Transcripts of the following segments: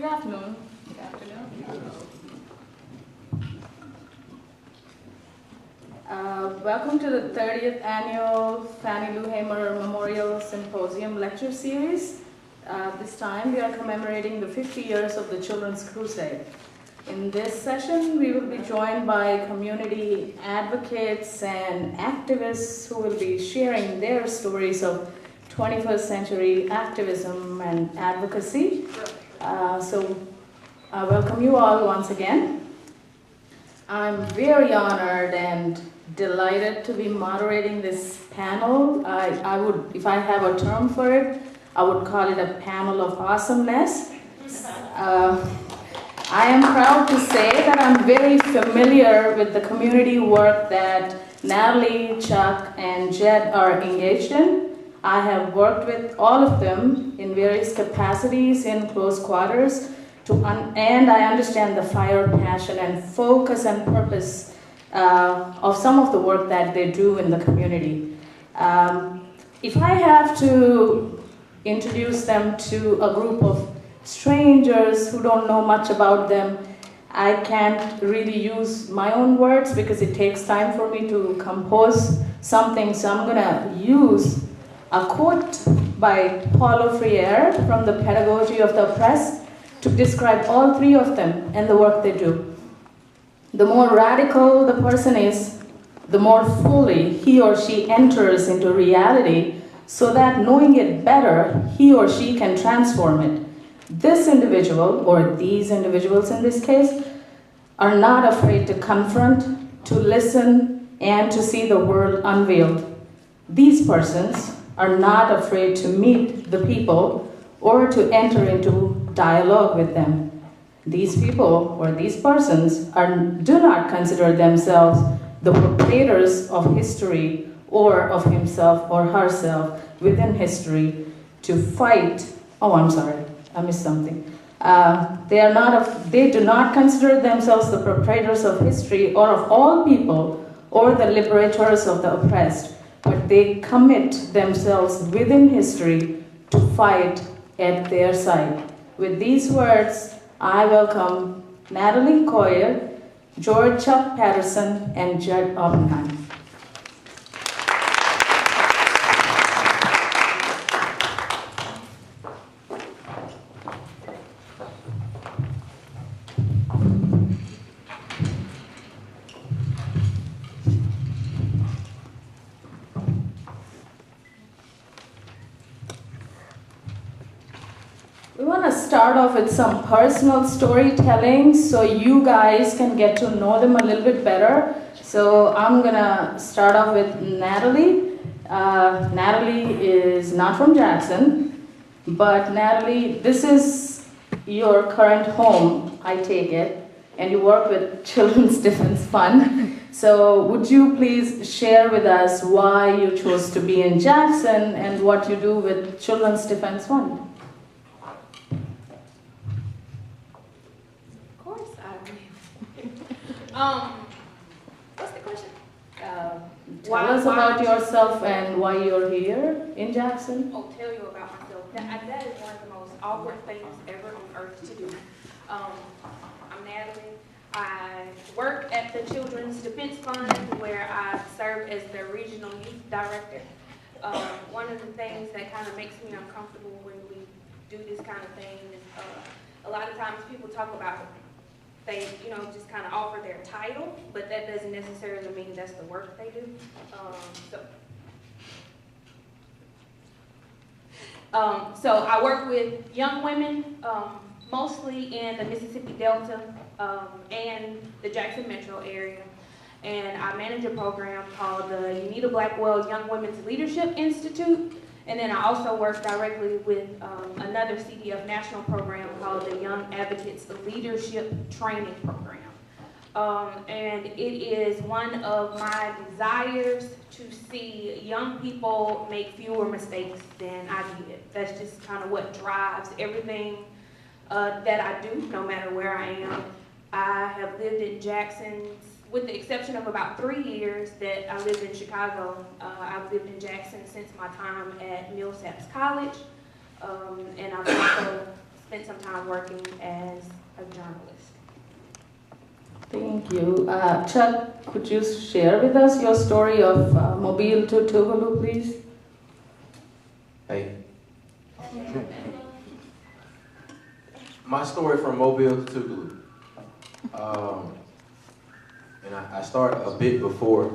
Good afternoon. Good afternoon. Welcome to the 30th Annual Fannie Lou Hamer Memorial Symposium Lecture Series. This time we are commemorating the 50 years of the Children's Crusade. In this session, we will be joined by community advocates and activists who will be sharing their stories of 21st century activism and advocacy. So I welcome you all once again. I'm very honored and delighted to be moderating this panel. I would, if I have a term for it, I would call it a panel of awesomeness. I am proud to say that I'm very familiar with the community work that Natalie, Chuck, and Jed are engaged in. I have worked with all of them in various capacities in close quarters, and I understand the fire, passion, and focus and purpose of some of the work that they do in the community. If I have to introduce them to a group of strangers who don't know much about them, I can't really use my own words because it takes time for me to compose something, so I'm gonna use a quote by Paulo Freire from the Pedagogy of the Oppressed to describe all three of them and the work they do. The more radical the person is, the more fully he or she enters into reality so that knowing it better, he or she can transform it. This individual, or these individuals in this case, are not afraid to confront, to listen, and to see the world unveiled. These persons are not afraid to meet the people or to enter into dialogue with them. These people, or these persons, do not consider themselves the proprietors of history or of himself or herself within history to fight. Oh, I'm sorry, I missed something. They do not consider themselves the proprietors of history or of all people or the liberators of the oppressed, but they commit themselves within history to fight at their side. With these words, I welcome Natalie Coyer, George Chuck Patterson, and Judd Oppenheim. We want to start off with some personal storytelling so you guys can get to know them a little bit better. So I'm going to start off with Natalie. Natalie is not from Jackson, but Natalie, this is your current home, I take it, and you work with Children's Defense Fund. So would you please share with us why you chose to be in Jackson and what you do with Children's Defense Fund? What's the question? Tell us about yourself and why you're here in Jackson. Oh, tell you about myself. That is one of the most awkward things ever on earth to do. I'm Natalie. I work at the Children's Defense Fund where I serve as the regional youth director. One of the things that kind of makes me uncomfortable when we do this kind of thing is a lot of times people talk about they, just kind of offer their title, but that doesn't necessarily mean that's the work they do. So I work with young women, mostly in the Mississippi Delta and the Jackson metro area. And I manage a program called the Unita Blackwell Young Women's Leadership Institute. And then I also work directly with another CDF national program called the Young Advocates Leadership Training Program. And it is one of my desires to see young people make fewer mistakes than I did. That's just kind of what drives everything that I do, no matter where I am. I have lived in Jackson, with the exception of about 3 years that I lived in Chicago. I've lived in Jackson since my time at Millsaps College, and I've also spent some time working as a journalist. Thank you. Chuck, could you share with us your story of Mobile to Tuvalu, please? Hey. My story from Mobile to Tuvalu. And I started a bit before,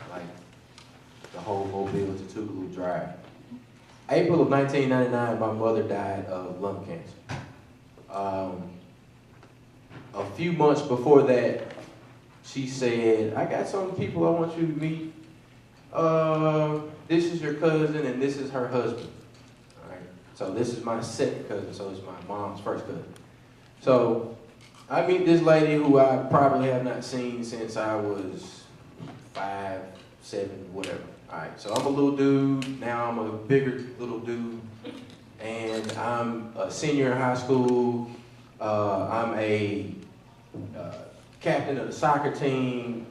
like the whole Mobile to Tuvalu drive. April of 1999, my mother died of lung cancer. A few months before that, she said, I got some people I want you to meet. This is your cousin and this is her husband. All right. So this is my second cousin, so it's my mom's first cousin. So I meet this lady who I probably have not seen since I was 5, 7, whatever. All right, so I'm a little dude, now I'm a bigger little dude, and I'm a senior in high school. I'm a captain of the soccer team,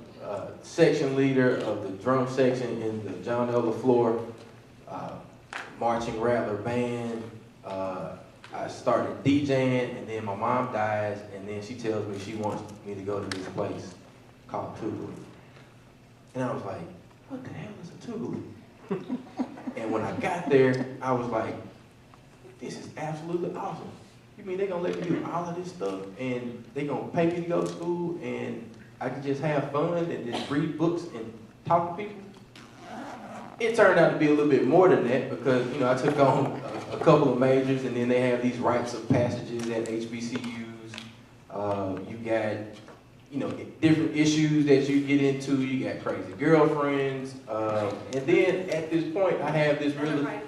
section leader of the drum section in the John L. LaFleur marching rattler band. I started DJing, and then my mom dies, and then she tells me she wants me to go to this place called Tuvalu. And I was like, what the hell is a Tuvalu? And when I got there, I was like, this is absolutely awesome. You mean they're gonna let me do all of this stuff, and they're gonna pay me to go to school, and I can just have fun and just read books and talk to people? It turned out to be a little bit more than that, because I took on a couple of majors, and then they have these rites of passages at HBCUs. You got different issues that you get into. You got crazy girlfriends, and then at this point, I have this really I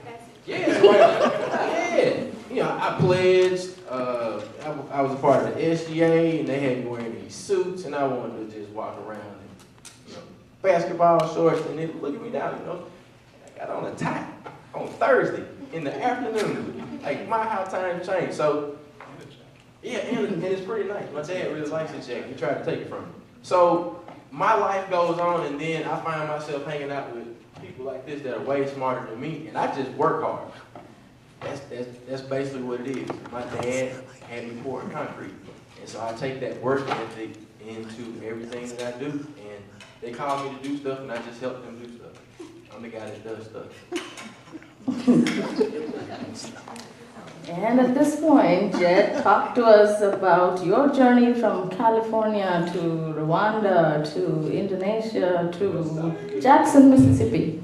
pledged. I was a part of the SGA, and they had me wearing these suits, and I wanted to just walk around in basketball shorts, and then look at me now, I got on a tie on Thursday in the afternoon. Like, my how times change. So, yeah, and it's pretty nice. My dad really likes it, Jack. He tried to take it from me. So, my life goes on, and then I find myself hanging out with people like this that are way smarter than me, and I just work hard. That's basically what it is. My dad had me pouring concrete, and so I take that work ethic into everything that I do, and they call me to do stuff, and I just help them do stuff. I'm the guy that does stuff. And at this point, Jed, talk to us about your journey from California to Rwanda to Indonesia to Jackson, Mississippi.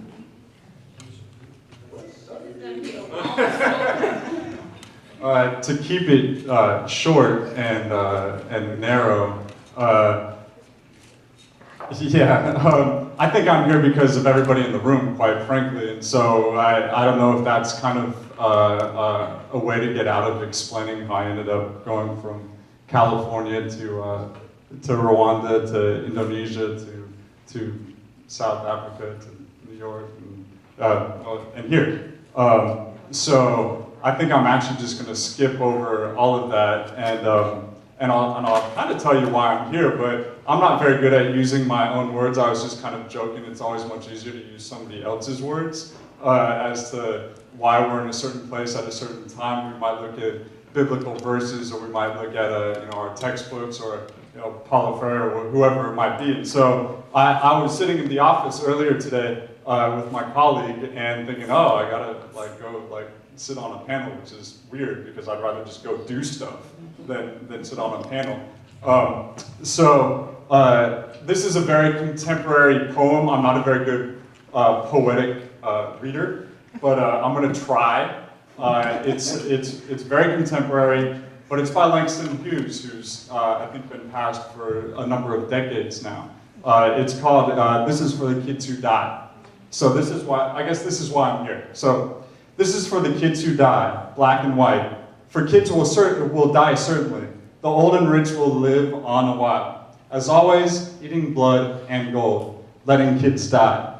To keep it short and narrow, I think I'm here because of everybody in the room, quite frankly, and so I don't know if that's kind of a way to get out of explaining how I ended up going from California to Rwanda to Indonesia to South Africa to New York and here. So I think I'm actually just going to skip over all of that, and I'll kind of tell you why I'm here, but I'm not very good at using my own words. I was just kind of joking. It's always much easier to use somebody else's words as to why we're in a certain place at a certain time. We might look at biblical verses, or we might look at our textbooks, or Paulo Freire, or whoever it might be. And so I was sitting in the office earlier today with my colleague and thinking, oh, I gotta go sit on a panel, which is weird because I'd rather just go do stuff than sit on a panel. This is a very contemporary poem. I'm not a very good poetic reader, but I'm gonna try. It's very contemporary, but it's by Langston Hughes, who's I think been passed for a number of decades now. It's called "This Is for the Kids Who Die." So this is why I'm here. So this is for the kids who die, black and white. For kids will die certainly. The old and rich will live on a while. As always, eating blood and gold, letting kids die.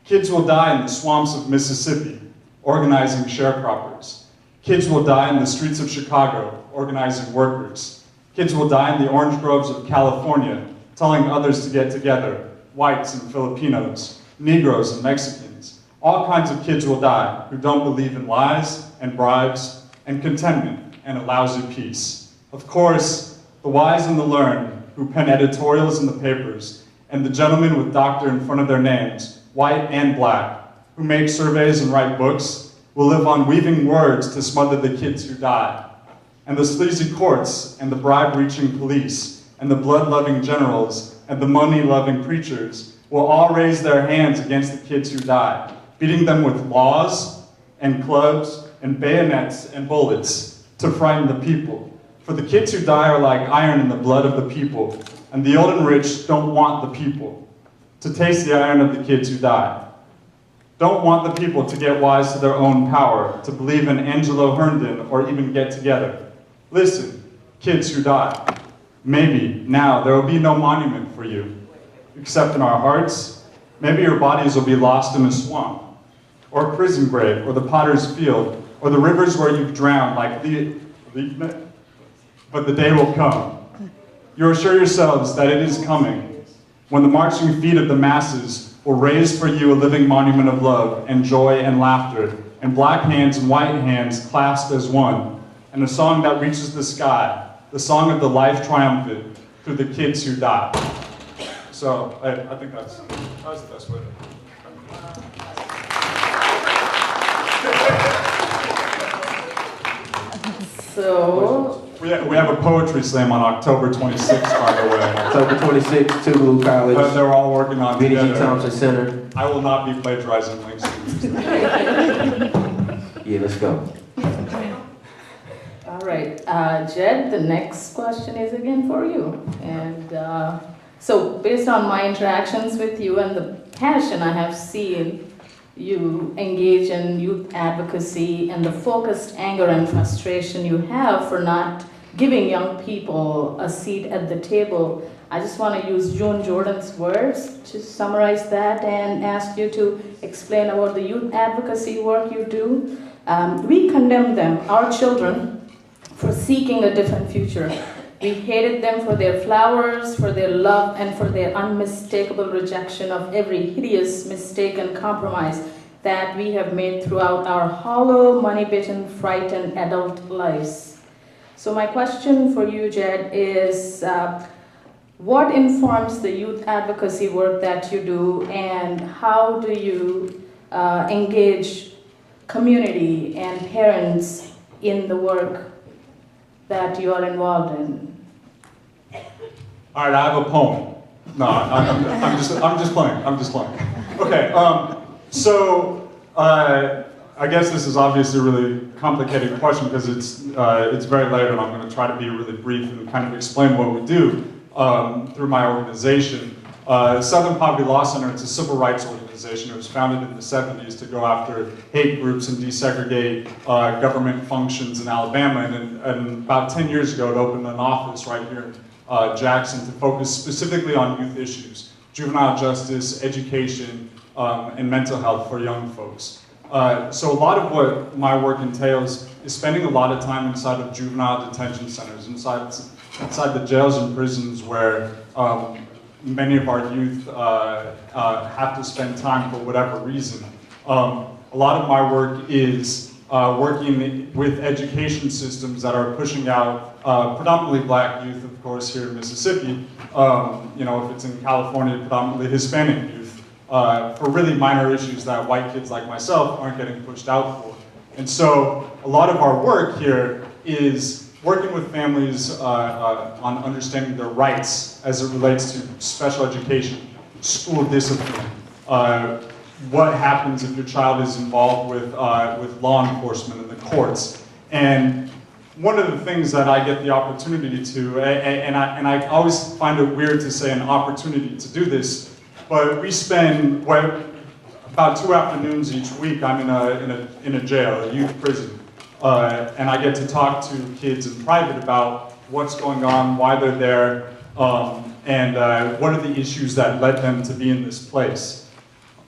Kids will die in the swamps of Mississippi, organizing sharecroppers. Kids will die in the streets of Chicago, organizing workers. Kids will die in the orange groves of California, telling others to get together, whites and Filipinos, Negroes and Mexicans. All kinds of kids will die who don't believe in lies and bribes and contentment and a lousy peace. Of course, the wise and the learned who pen editorials in the papers, and the gentlemen with doctor in front of their names, white and black, who make surveys and write books, will live on weaving words to smother the kids who die. And the sleazy courts, and the bribe-reaching police, and the blood-loving generals, and the money-loving preachers will all raise their hands against the kids who die, beating them with laws and clubs and bayonets and bullets to frighten the people. For the kids who die are like iron in the blood of the people, and the old and rich don't want the people to taste the iron of the kids who die. Don't want the people to get wise to their own power, to believe in Angelo Herndon, or even get together. Listen, kids who die. Maybe now there will be no monument for you, except in our hearts. Maybe your bodies will be lost in a swamp, or a prison grave, or the potter's field, or the rivers where you've drowned like but the day will come. You assure yourselves that it is coming, when the marching feet of the masses will raise for you a living monument of love and joy and laughter, and black hands and white hands clasped as one, and a song that reaches the sky, the song of the life triumphant through the kids who die. So I think that's the best way to. So, We have a poetry slam on October 26th, by the way. October 26th, Tougaloo College. They're all working on Benny G. together. Thompson Center. I will not be plagiarizing links. Yeah, let's go. all right, Jed, the next question is again for you. And so based on my interactions with you and the passion I have seen you engage in youth advocacy and the focused anger and frustration you have for not giving young people a seat at the table, I just want to use June Jordan's words to summarize that and ask you to explain about the youth advocacy work you do. We condemn them, our children, for seeking a different future. We hated them for their flowers, for their love, and for their unmistakable rejection of every hideous mistake and compromise that we have made throughout our hollow, money-bitten, frightened adult lives. So my question for you, Jed, is what informs the youth advocacy work that you do, and how do you engage community and parents in the work that you are involved in? All right, I have a poem. No, I'm just playing. Okay, so I guess this is obviously a really complicated question because it's very late, and I'm going to try to be really brief and kind of explain what we do through my organization. Southern Poverty Law Center, it's a civil rights organization. It was founded in the 70s to go after hate groups and desegregate government functions in Alabama. And about 10 years ago, it opened an office right here in Jackson to focus specifically on youth issues, juvenile justice, education, and mental health for young folks. So a lot of what my work entails is spending a lot of time inside of juvenile detention centers, inside the jails and prisons where many of our youth have to spend time for whatever reason. A lot of my work is working with education systems that are pushing out predominantly black youth, of course, here in Mississippi. If it's in California, predominantly Hispanic youth, for really minor issues that white kids like myself aren't getting pushed out for. And so a lot of our work here is working with families on understanding their rights as it relates to special education, school discipline, what happens if your child is involved with law enforcement and the courts. And one of the things that I get the opportunity to, and I always find it weird to say an opportunity to do this, but we spend about 2 afternoons each week. I'm in a jail, a youth prison. And I get to talk to kids in private about what's going on, why they're there, and what are the issues that led them to be in this place.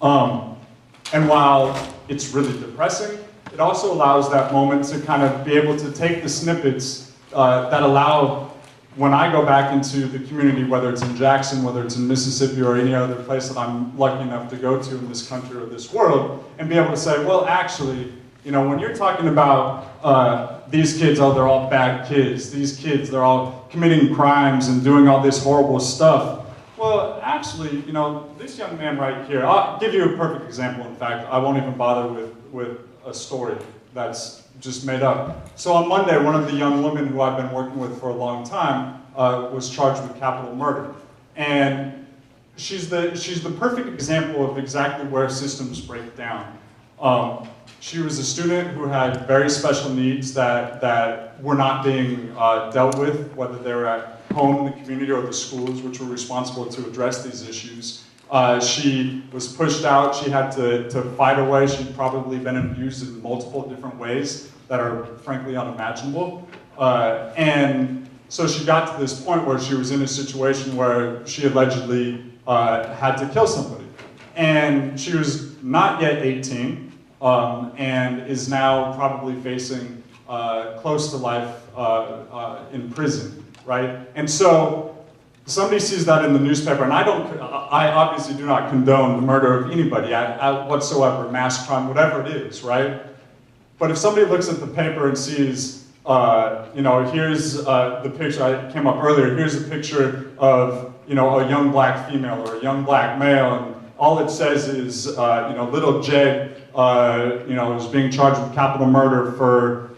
And while it's really depressing, it also allows that moment to kind of be able to take the snippets that allow, when I go back into the community, whether it's in Jackson, whether it's in Mississippi, or any other place that I'm lucky enough to go to in this country or this world, and be able to say, well, actually, when you're talking about these kids, oh, they're all bad kids. These kids, they're all committing crimes and doing all this horrible stuff. Well, actually, you know, this young man right here, I'll give you a perfect example. In fact, I won't even bother with a story that's just made up. So on Monday, one of the young women who I've been working with for a long time was charged with capital murder. And she's the perfect example of exactly where systems break down. She was a student who had very special needs that were not being dealt with, whether they were at home, the community, or the schools, which were responsible to address these issues. She was pushed out. She had to fight away. She'd probably been abused in multiple different ways that are frankly unimaginable. And so she got to this point where she was in a situation where she allegedly had to kill somebody. And she was not yet 18, and is now probably facing close to life in prison, right? And so somebody sees that in the newspaper, and I obviously do not condone the murder of anybody whatsoever, mass crime, whatever it is, right? But if somebody looks at the paper and sees, you know, here's the picture, I came up earlier, here's a picture of, you know, a young black female or a young black male, and all it says is, you know, little Jed, you know, is being charged with capital murder for,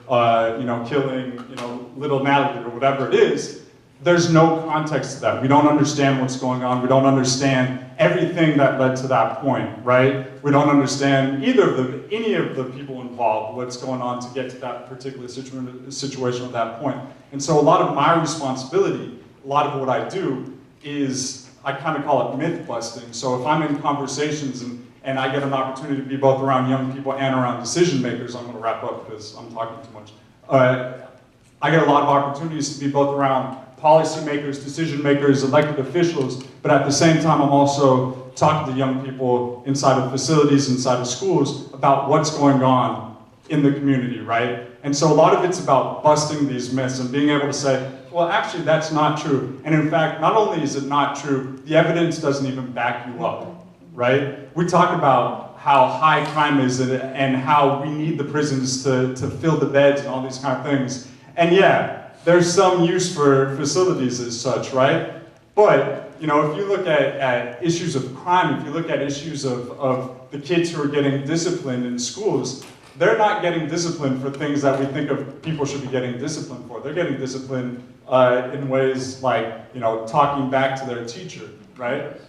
you know, killing, you know, little Natalie or whatever it is. There's no context to that. We don't understand what's going on. We don't understand everything that led to that point, right? We don't understand any of the people involved, what's going on to get to that particular situation at that point. And so a lot of my responsibility, a lot of what I do is, I kind of call it myth busting. So if I'm in conversations and I get an opportunity to be both around young people and around decision makers, I'm gonna wrap up because I'm talking too much. I get a lot of opportunities to be both around policymakers, decision makers, elected officials, but at the same time I'm also talking to young people inside of facilities, inside of schools, about what's going on in the community, right? And so a lot of it's about busting these myths and being able to say, well, actually that's not true. And in fact, not only is it not true, the evidence doesn't even back you up, right? We talk about how high crime is and how we need the prisons to fill the beds and all these kind of things. And yeah, there's some use for facilities as such, right? But, you know, if you look at issues of crime, if you look at issues of the kids who are getting disciplined in schools, they're not getting disciplined for things that we think of people should be getting disciplined for. They're getting disciplined in ways like, you know, talking back to their teacher, right?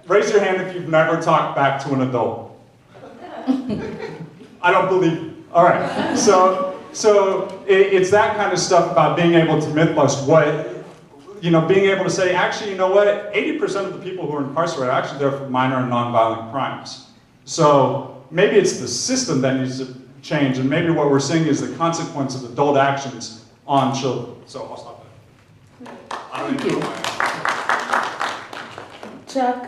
Raise your hand if you've never talked back to an adult. I don't believe you. All right, so it's that kind of stuff about being able to myth bust being able to say, actually, you know what, 80% of the people who are incarcerated are actually there for minor and nonviolent crimes. So maybe it's the system that needs to change, and maybe what we're seeing is the consequence of adult actions on children. So I'll stop there. Thank you. Chuck,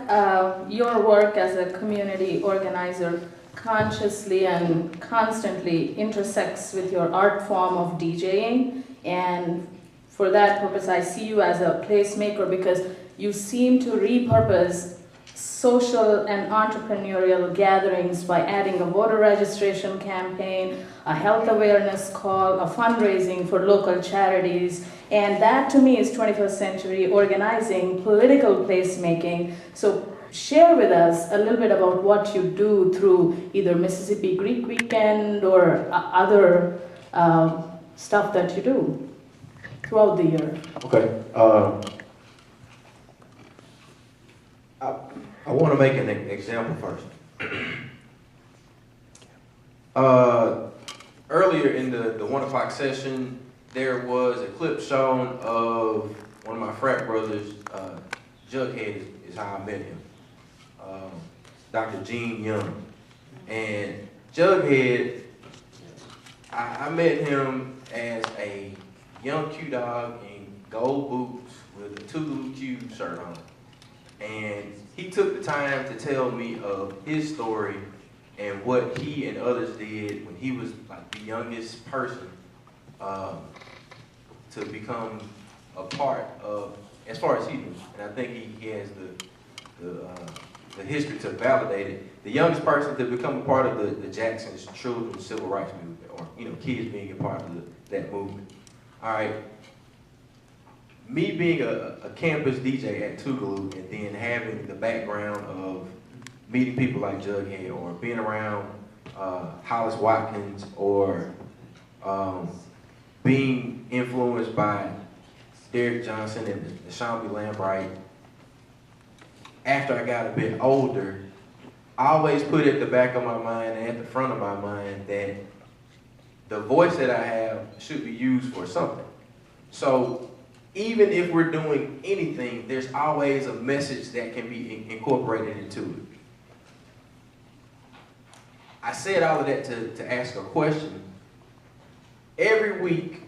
your work as a community organizer consciously and constantly intersects with your art form of DJing, and for that purpose I see you as a placemaker because you seem to repurpose social and entrepreneurial gatherings by adding a voter registration campaign, a health awareness call, a fundraising for local charities, and that to me is 21st century organizing, political placemaking. So share with us a little bit about what you do through either Mississippi Greek Weekend or other stuff that you do throughout the year. Okay. I want to make an example first. Earlier in the 1 o'clock session, there was a clip shown of one of my frat brothers, Jughead is how I met him. Dr. Gene Young. And Jughead, I met him as a young Q-Dog in gold boots with a Tulu Q shirt on. And he took the time to tell me of his story and what he and others did when he was like the youngest person to become a part of, as far as he knew. And I think he has the the history to validate it. The youngest person to become a part of the Jackson's children's civil rights movement, or kids being a part of that movement. All right. Me being a campus DJ at Tougaloo, and then having the background of meeting people like Jughead, or being around Hollis Watkins, or being influenced by Derek Johnson and Sean B. Lambright. After I got a bit older, I always put at the back of my mind and at the front of my mind that the voice that I have should be used for something. So even if we're doing anything, there's always a message that can be incorporated into it. I said all of that to ask a question. Every week,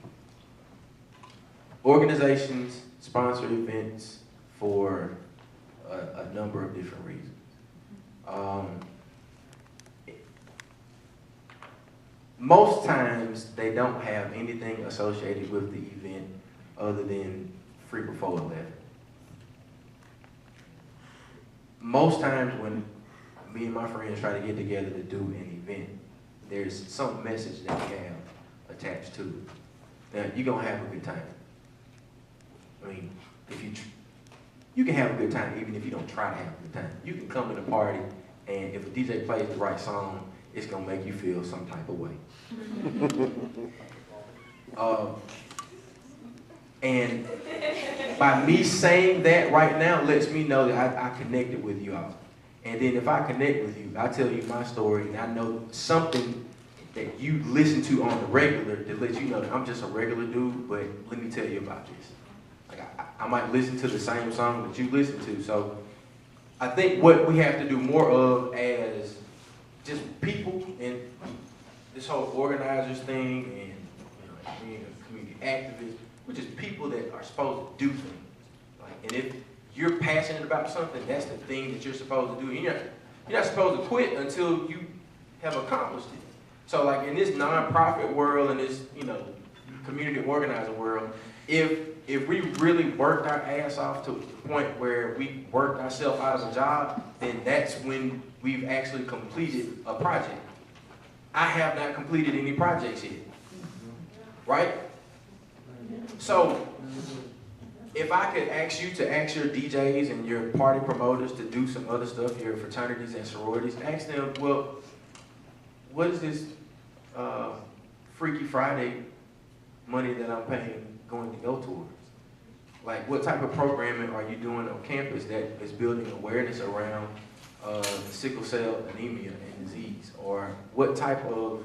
organizations sponsor events for a number of different reasons. Most times, they don't have anything associated with the event other than free before 11. Most times when me and my friends try to get together to do an event, there's some message that we have attached to it. Now, you're gonna have a good time. I mean, if you can have a good time even if you don't try to have a good time. You can come to the party, and if a DJ plays the right song, it's gonna make you feel some type of way. And by me saying that right now lets me know that I connected with you all. And then if I connect with you, I tell you my story, and I know something that you listen to on the regular that lets you know that I'm just a regular dude, but let me tell you about this. Like I might listen to the same song that you listen to. So I think what we have to do more of as just people, and this whole organizers thing, and being a community activist, we're just people that are supposed to do things. Like, and if you're passionate about something, that's the thing that you're supposed to do. You're not supposed to quit until you have accomplished it. So like in this nonprofit world and this, community organizing world, if we really worked our ass off to the point where we worked ourselves out of a job, then that's when we've actually completed a project. I have not completed any projects yet, right? So if I could ask you to ask your DJs and your party promoters to do some other stuff, your fraternities and sororities, ask them, well, what is this Freaky Friday money that I'm paying going to go towards? Like, what type of programming are you doing on campus that is building awareness around sickle cell anemia and disease? Or what type of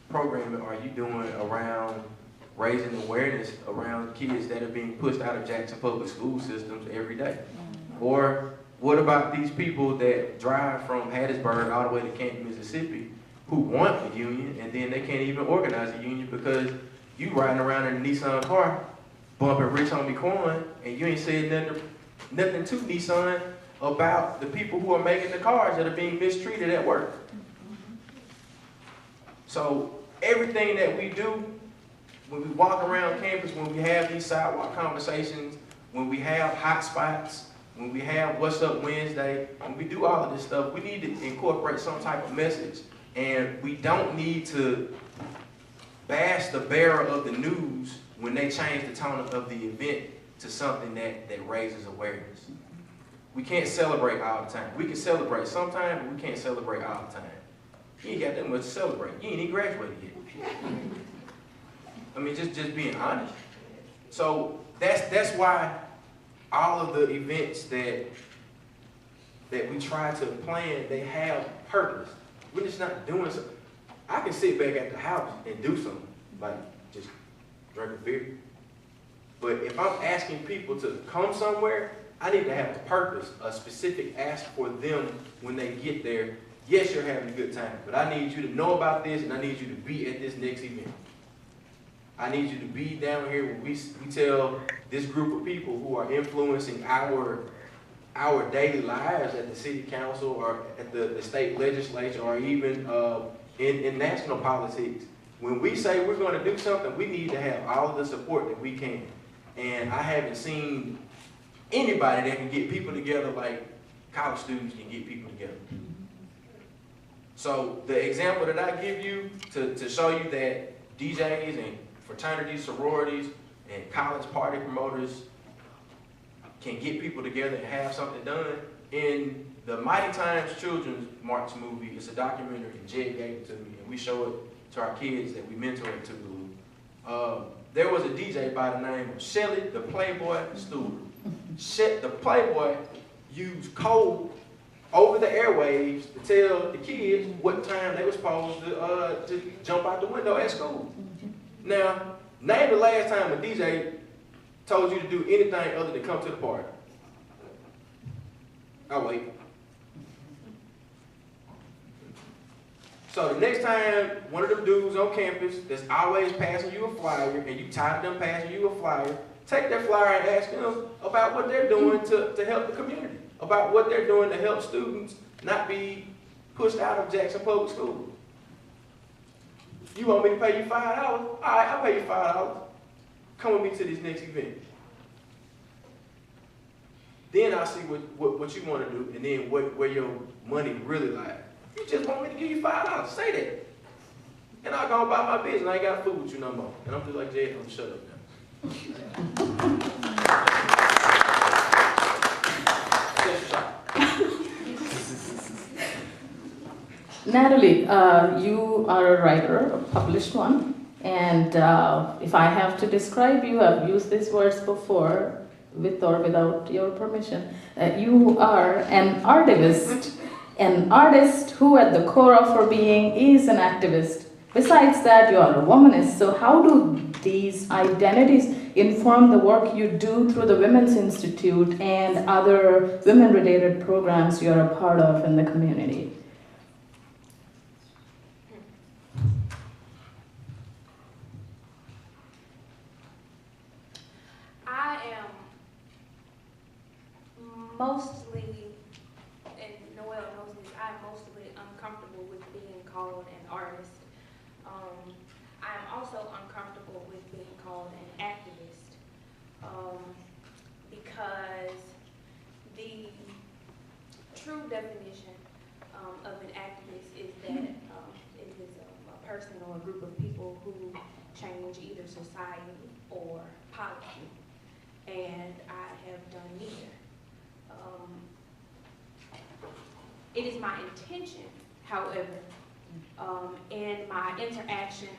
programming are you doing around raising awareness around kids that are being pushed out of Jackson public school systems every day? Or what about these people that drive from Hattiesburg all the way to Canton, Mississippi, who want a union, and then they can't even organize a union because you riding around in a Nissan car bumping Rich Homie Quan, and you ain't said nothing to Nissan about the people who are making the cars that are being mistreated at work. So everything that we do, when we walk around campus, when we have these sidewalk conversations, when we have hot spots, when we have What's Up Wednesday, when we do all of this stuff, we need to incorporate some type of message. And we don't need to bash the bearer of the news when they change the tone of the event to something that raises awareness. We can't celebrate all the time. We can celebrate sometime, but we can't celebrate all the time. You ain't got that much to celebrate. You ain't even graduated yet. I mean, just being honest. So that's why all of the events that we try to plan, they have purpose. We're just not doing something. I can sit back at the house and do something, like just drink a beer. But if I'm asking people to come somewhere, I need to have a purpose, a specific ask for them when they get there. Yes, you're having a good time, but I need you to know about this, and I need you to be at this next event. I need you to be down here when we tell this group of people who are influencing our daily lives at the city council or at the state legislature or even in national politics. When we say we're going to do something, we need to have all of the support that we can. And I haven't seen anybody that can get people together like college students can get people together. So the example that I give you to show you that DJs and fraternities, sororities, and college party promoters can get people together and have something done. In the Mighty Times Children's March movie, it's a documentary, and Jed gave it to me, and we show it to our kids that we mentor into. There was a DJ by the name of Shelly, the Playboy Stewart. The Playboy used code over the airwaves to tell the kids what time they were supposed to jump out the window at school. Now, name the last time a DJ told you to do anything other than come to the party. I'll wait. So the next time one of them dudes on campus that's always passing you a flyer and you tired of them passing you a flyer, take that flyer and ask them about what they're doing to help the community, about what they're doing to help students not be pushed out of Jackson Public School. You want me to pay you $5? All right, I'll pay you $5. Come with me to this next event. Then I'll see what you want to do, and then where your money really lies. You just want me to give you $5. Say that. And I'll go about my business. I ain't got to fool with you no more. And I'm just like, Jay, I'm shut up now. Natalie, you are a writer, a published one, and if I have to describe you, I've used these words before, with or without your permission. You are an artivist, an artist who at the core of her being is an activist. Besides that, you are a womanist. So how do these identities inform the work you do through the Women's Institute and other women-related programs you're a part of in the community? I am mostly, and Noelle knows this, I am mostly uncomfortable with being called an artist. I am also uncomfortable with being called an activist because the true definition of an activist is that it is a person or a group of people who change either society or policy. And I have done neither. It is my intention, however, in my interactions,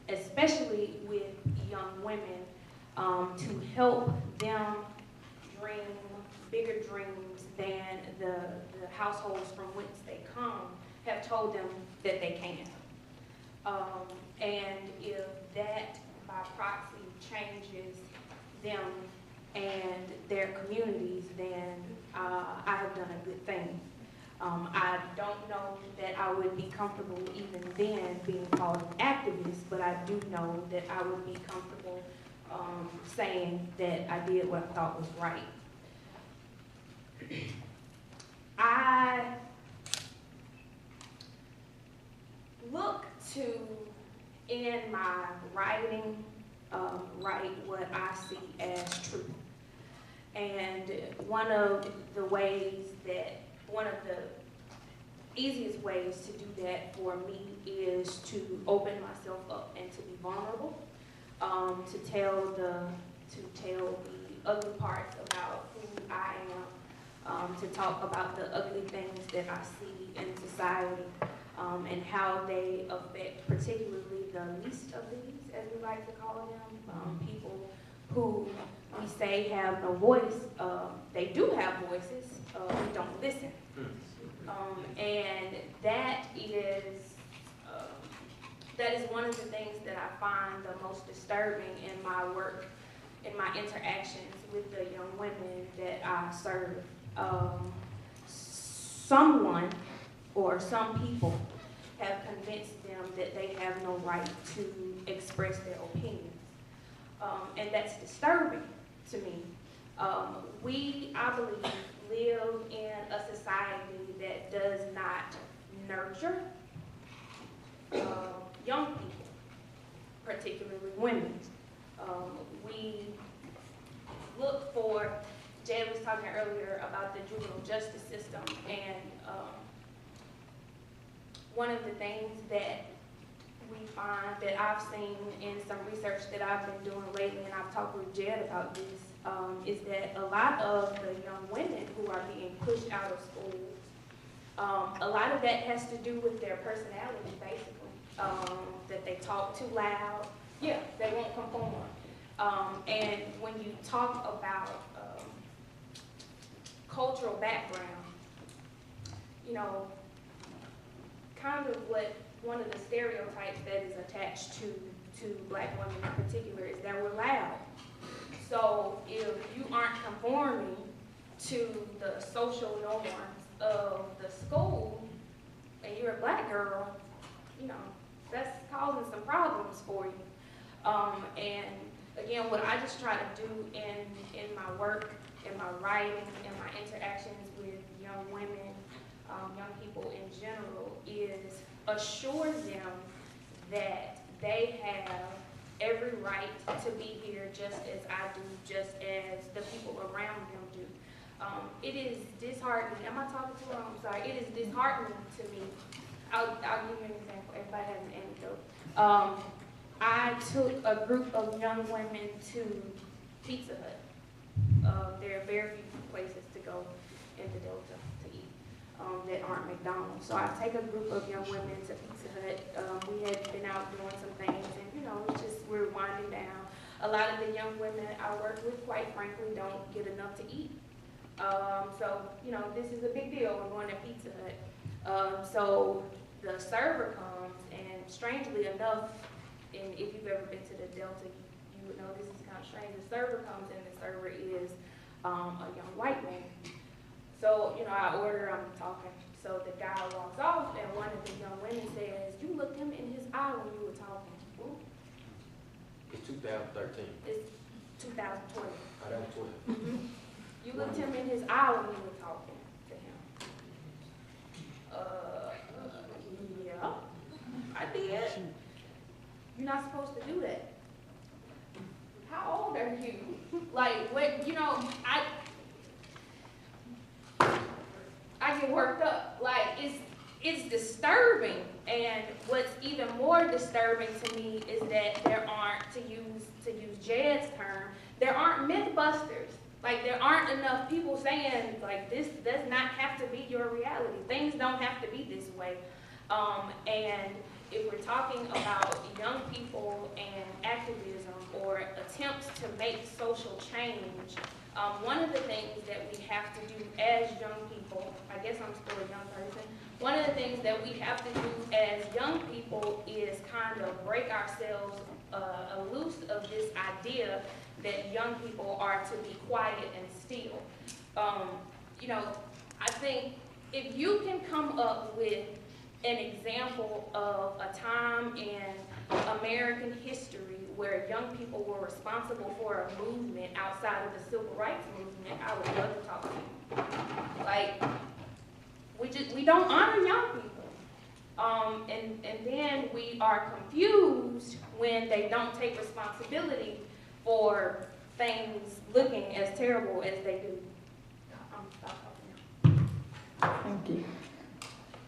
especially with young women, to help them dream bigger dreams than the households from whence they come have told them that they can. And if that, by proxy, changes them and their communities, then I have done a good thing. I don't know that I would be comfortable even then being called an activist, but I do know that I would be comfortable saying that I did what I thought was right. I look to, in my writing, write what I see as truth. And one of the easiest ways to do that for me is to open myself up and to be vulnerable, to tell the ugly parts about who I am, to talk about the ugly things that I see in society, and how they affect particularly the least of these, as we like to call them, people who we say have no voice. They do have voices, we don't listen. And that is one of the things that I find the most disturbing in my work, in my interactions with the young women that I serve. Someone or some people have convinced them that they have no right to express their opinions. And that's disturbing to me. We, I believe, live in a society that does not nurture young people, particularly women. We look for Jed was talking earlier about the juvenile justice system, and one of the things that we find that I've seen in some research that I've been doing lately, and I've talked with Jed about this, is that a lot of the young women who are being pushed out of schools, a lot of that has to do with their personality, basically. That they talk too loud, yeah, they won't conform. And when you talk about cultural background, you know, kind of what one of the stereotypes that is attached to black women in particular is that we're loud. So if you aren't conforming to the social norms of the school and you're a black girl, you know, that's causing some problems for you. And again, what I just try to do in my work, in my writing, in my interactions with young women, young people in general, is assure them that they have every right to be here just as I do, just as the people around them do. It is disheartening. Am I talking to her? I'm sorry. It is disheartening to me. I'll give you an example. Everybody has an anecdote. I took a group of young women to Pizza Hut. There are very few places to go in the Delta to eat that aren't McDonald's. So I take a group of young women to Pizza Hut. We had been out doing some things, and you know, it's just we're winding down. A lot of the young women I work with, quite frankly, don't get enough to eat. So you know, this is a big deal. We're going to Pizza Hut. So the server comes, and strangely enough, and if you've ever been to the Delta, you would know this is kind of strange. The server comes, and the server is a young white man. So, you know, I order, I'm talking. So the guy walks off, and one of the young women says, "You looked him in his eye when you were talking." Ooh. It's 2013. It's 2020. Oh, that was 12. Mm-hmm. You looked him in his eye when you were talking to him. Yeah, I did. You're not supposed to do that. How old are you? Like, what, you know, I get worked up. Like, it's disturbing. And what's even more disturbing to me is that there aren't, to use Jed's term, there aren't myth busters. Like, there aren't enough people saying, like, this does not have to be your reality. Things don't have to be this way. And if we're talking about young people and activism or attempts to make social change, one of the things that we have to do as young people, I guess I'm still a young person, one of the things that we have to do as young people is kind of break ourselves loose of this idea that young people are to be quiet and still. You know, I think if you can come up with an example of a time in American history where young people were responsible for a movement outside of the civil rights movement, I would love to talk to you. Like, we don't honor young people. And then we are confused when they don't take responsibility for things looking as terrible as they do. Stop talking now. Thank you.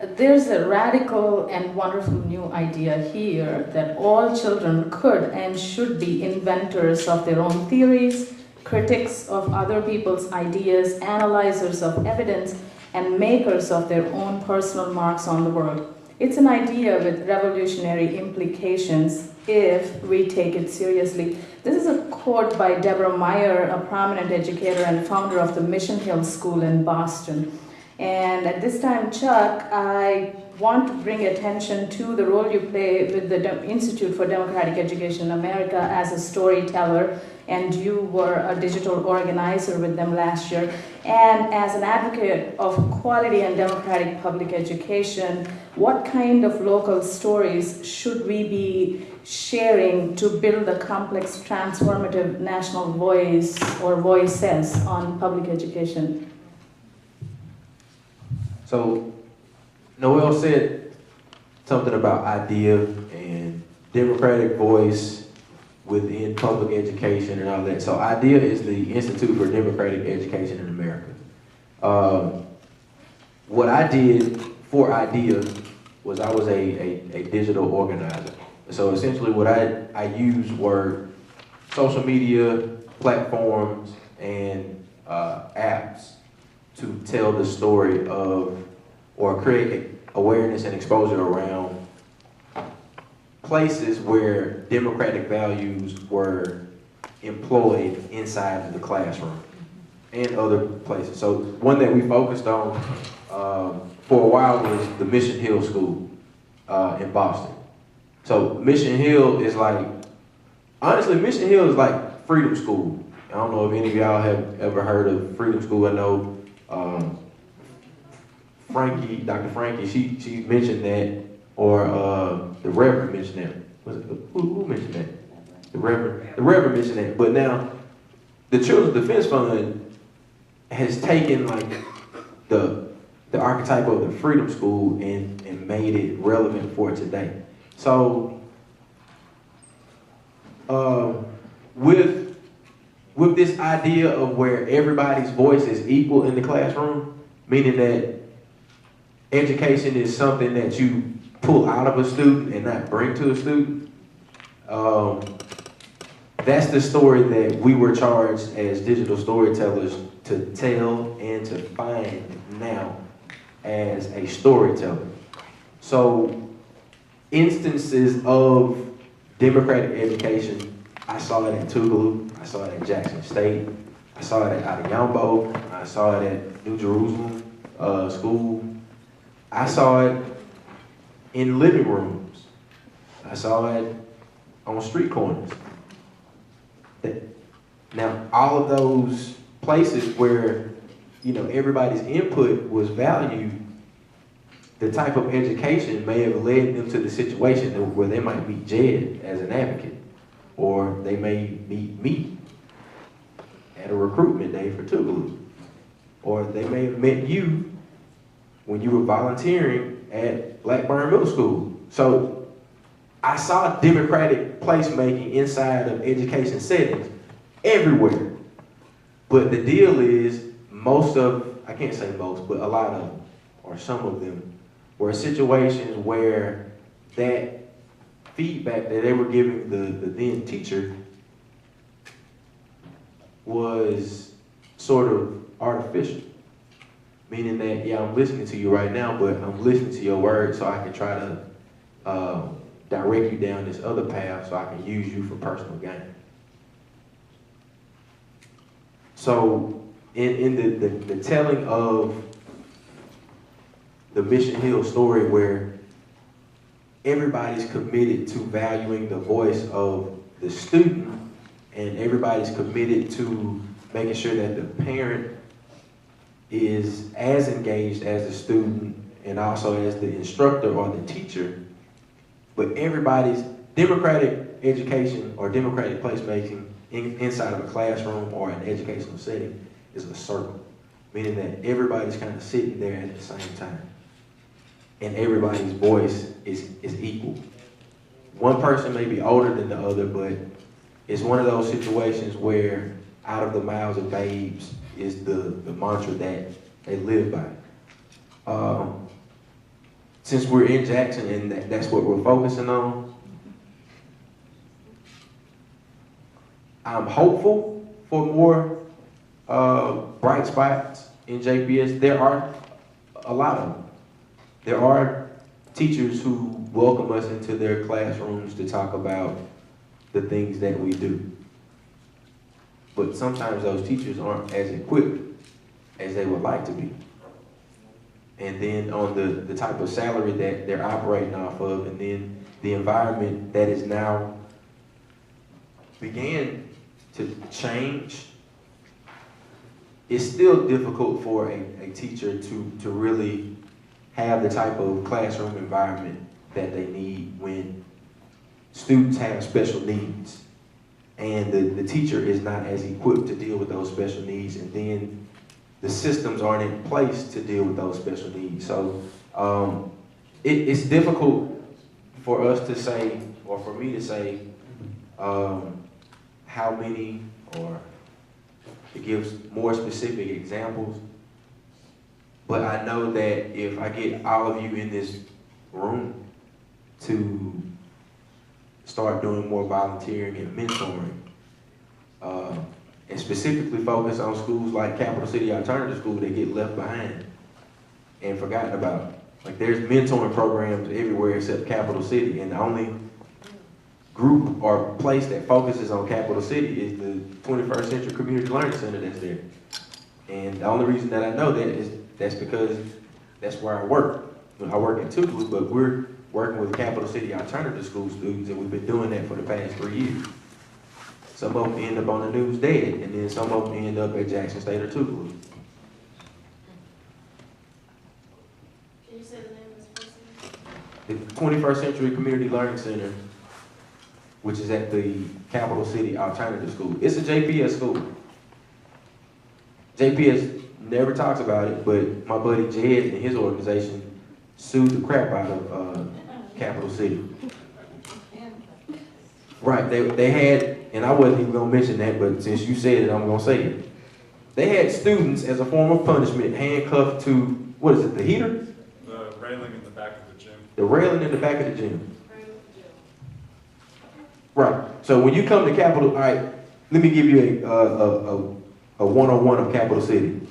There's a radical and wonderful new idea here that all children could and should be inventors of their own theories, critics of other people's ideas, analyzers of evidence, and makers of their own personal marks on the world. It's an idea with revolutionary implications if we take it seriously. This is a quote by Deborah Meyer, a prominent educator and founder of the Mission Hill School in Boston. And at this time, Chuck, I want to bring attention to the role you play with the Institute for Democratic Education in America as a storyteller, and you were a digital organizer with them last year. And as an advocate of quality and democratic public education, what kind of local stories should we be sharing to build a complex, transformative national voice or voices on public education? So, Noel said something about idea and democratic voice within public education and all that. So IDEA is the Institute for Democratic Education in America. What I did for IDEA was I was a digital organizer. So essentially what I used were social media platforms and apps to tell the story of, or create awareness and exposure around places where democratic values were employed inside of the classroom and other places. So one that we focused on for a while was the Mission Hill School in Boston. So Mission Hill is like, honestly, Mission Hill is like Freedom School. I don't know if any of y'all have ever heard of Freedom School. I know Dr. Frankie, she mentioned that, or the Reverend mentioned that. Who mentioned that? The Reverend mentioned that. But now, the Children's Defense Fund has taken like the archetype of the Freedom School and made it relevant for today. So, with this idea of where everybody's voice is equal in the classroom, meaning that education is something that you pull out of a student and not bring to a student, that's the story that we were charged as digital storytellers to tell and to find now as a storyteller. So instances of democratic education, I saw it at Tougaloo, I saw it at Jackson State, I saw it at Adiyambo, I saw it at New Jerusalem School, I saw it in living rooms, I saw it on street corners. Now, all of those places where, you know, everybody's input was valued, the type of education may have led them to the situation where they might meet Jed as an advocate, or they may meet me at a recruitment day for Tougaloo, or they may have met you when you were volunteering at Blackburn Middle School. So I saw democratic placemaking inside of education settings everywhere. But the deal is, I can't say most, but a lot of them, or some of them, were situations where that feedback that they were giving the then teacher was sort of artificial. Meaning that, yeah, I'm listening to you right now, but I'm listening to your words so I can try to direct you down this other path so I can use you for personal gain. So in the telling of the Mission Hill story, where everybody's committed to valuing the voice of the student and everybody's committed to making sure that the parent is as engaged as the student and also as the instructor or the teacher, but everybody's democratic education or democratic placemaking inside of a classroom or an educational setting is a circle, meaning that everybody's kind of sitting there at the same time and everybody's voice is equal. One person may be older than the other, but it's one of those situations where out of the mouths of babes is the mantra that they live by. Since we're in Jackson and that's what we're focusing on, I'm hopeful for more bright spots in JPS. There are a lot of them. There are teachers who welcome us into their classrooms to talk about the things that we do. But sometimes those teachers aren't as equipped as they would like to be. And then on the type of salary that they're operating off of, and then the environment that is now began to change, it's still difficult for a teacher to really have the type of classroom environment that they need when students have special needs and the teacher is not as equipped to deal with those special needs, and then the systems aren't in place to deal with those special needs. So it's difficult for us to say, or for me to say, how many, or it gives more specific examples. But I know that if I get all of you in this room to start doing more volunteering and mentoring, and specifically focus on schools like Capital City Alternative School that get left behind and forgotten about. Like, there's mentoring programs everywhere except Capital City, and the only group or place that focuses on Capital City is the 21st Century Community Learning Center that's there. And the only reason that I know that is that's because that's where I work. I work at Tugler, but we're working with Capital City Alternative School students, and we've been doing that for the past 3 years. Some of them end up on the news dead, and then some of them end up at Jackson State or Tugler. Can you say the name of this person? The 21st Century Community Learning Center, which is at the Capital City Alternative School. It's a JPS school. JPS never talks about it, but my buddy Jed and his organization sued the crap out of Capital City. Right, they had, and I wasn't even gonna mention that, but since you said it, I'm gonna say it. They had students, as a form of punishment, handcuffed to, what is it, the heater? The railing in the back of the gym. The railing in the back of the gym. Right, so when you come to Capital, all right, let me give you a one-on-one of Capital City.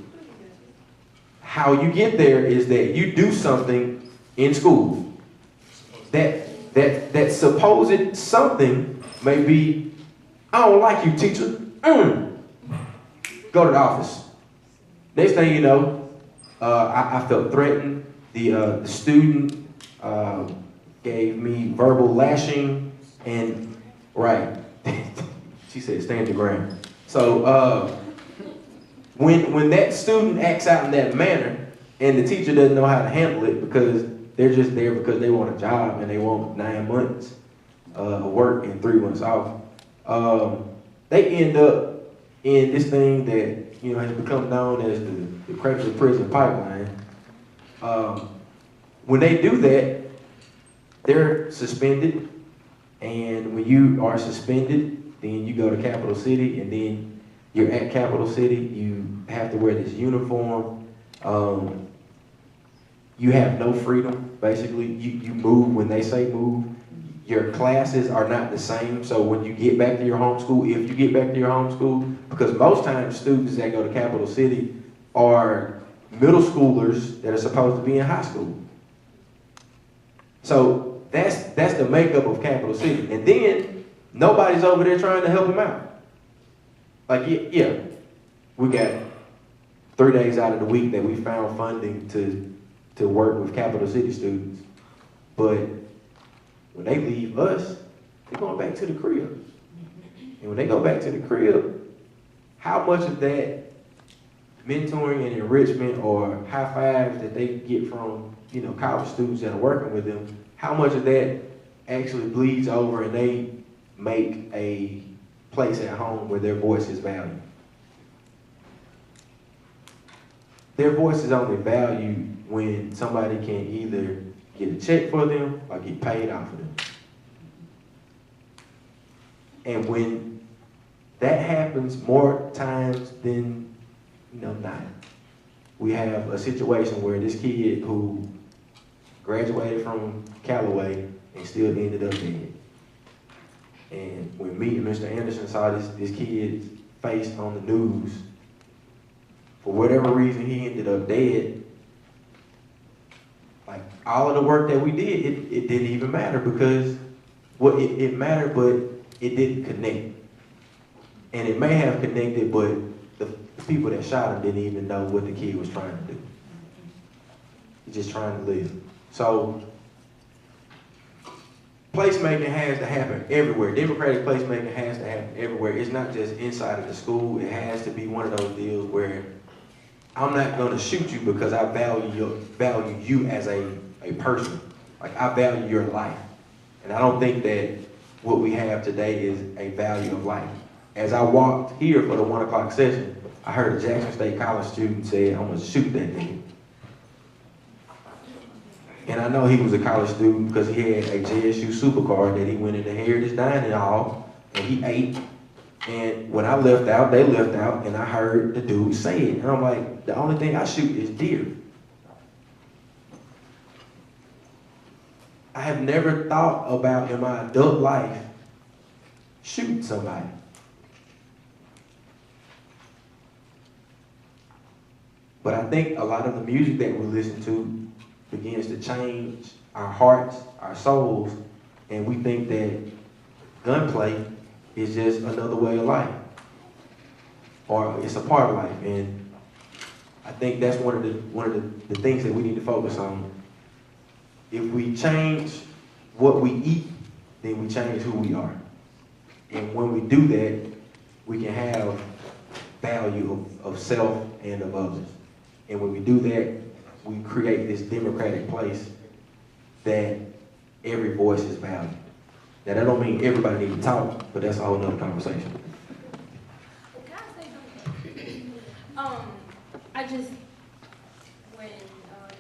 How you get there is that you do something in school. That supposed something may be, I don't like you, teacher. Go to the office. Next thing you know, I felt threatened. The student gave me verbal lashing, and right, she said stand your ground. So when that student acts out in that manner, and the teacher doesn't know how to handle it because they're just there because they want a job and they want 9 months of work and 3 months off, they end up in this thing that, you know, has become known as the Craigslist prison pipeline. When they do that, they're suspended, and when you are suspended, then you go to Capital City, and then you're at Capital City, you have to wear this uniform. You have no freedom, basically. You move when they say move. Your classes are not the same, so when you get back to your home school, if you get back to your home school, because most times students that go to Capital City are middle schoolers that are supposed to be in high school. So that's the makeup of Capital City. And then nobody's over there trying to help them out. Like, yeah, we got 3 days out of the week that we found funding to work with Capital City students. But when they leave us, they're going back to the crib. And when they go back to the crib, how much of that mentoring and enrichment or high fives that they get from, you know, college students that are working with them, how much of that actually bleeds over and they make a place at home where their voice is valued? Their voice is only valued when somebody can either get a check for them or get paid off of them. And when that happens more times than, you know, not, we have a situation where this kid who graduated from Callaway and still ended up dead. And when me and Mr. Anderson saw this kid's face on the news, for whatever reason he ended up dead, like, all of the work that we did, it didn't even matter, because it mattered, but it didn't connect. And it may have connected, but the people that shot him didn't even know what the kid was trying to do. He's just trying to live. So placemaking has to happen everywhere. Democratic placemaking has to happen everywhere. It's not just inside of the school. It has to be one of those deals where I'm not going to shoot you because I value you as a person. Like, I value your life. And I don't think that what we have today is a value of life. As I walked here for the 1 o'clock session, I heard a Jackson State College student say, I'm going to shoot that nigga. And I know he was a college student because he had a JSU supercar that he went into Heritage Dining Hall and he ate. And when I left out, they left out, and I heard the dude say it. And I'm like, the only thing I shoot is deer. I have never thought about in my adult life shooting somebody. But I think a lot of the music that we listen to begins to change our hearts, our souls, and we think that gunplay is just another way of life, or it's a part of life. And I think that's one of the things that we need to focus on. If we change what we eat, then we change who we are. And when we do that, we can have value of self and of others. And when we do that, we create this democratic place that every voice is valued. Now, that don't mean everybody needs to talk, but that's a whole nother conversation. Can I say something? I just, when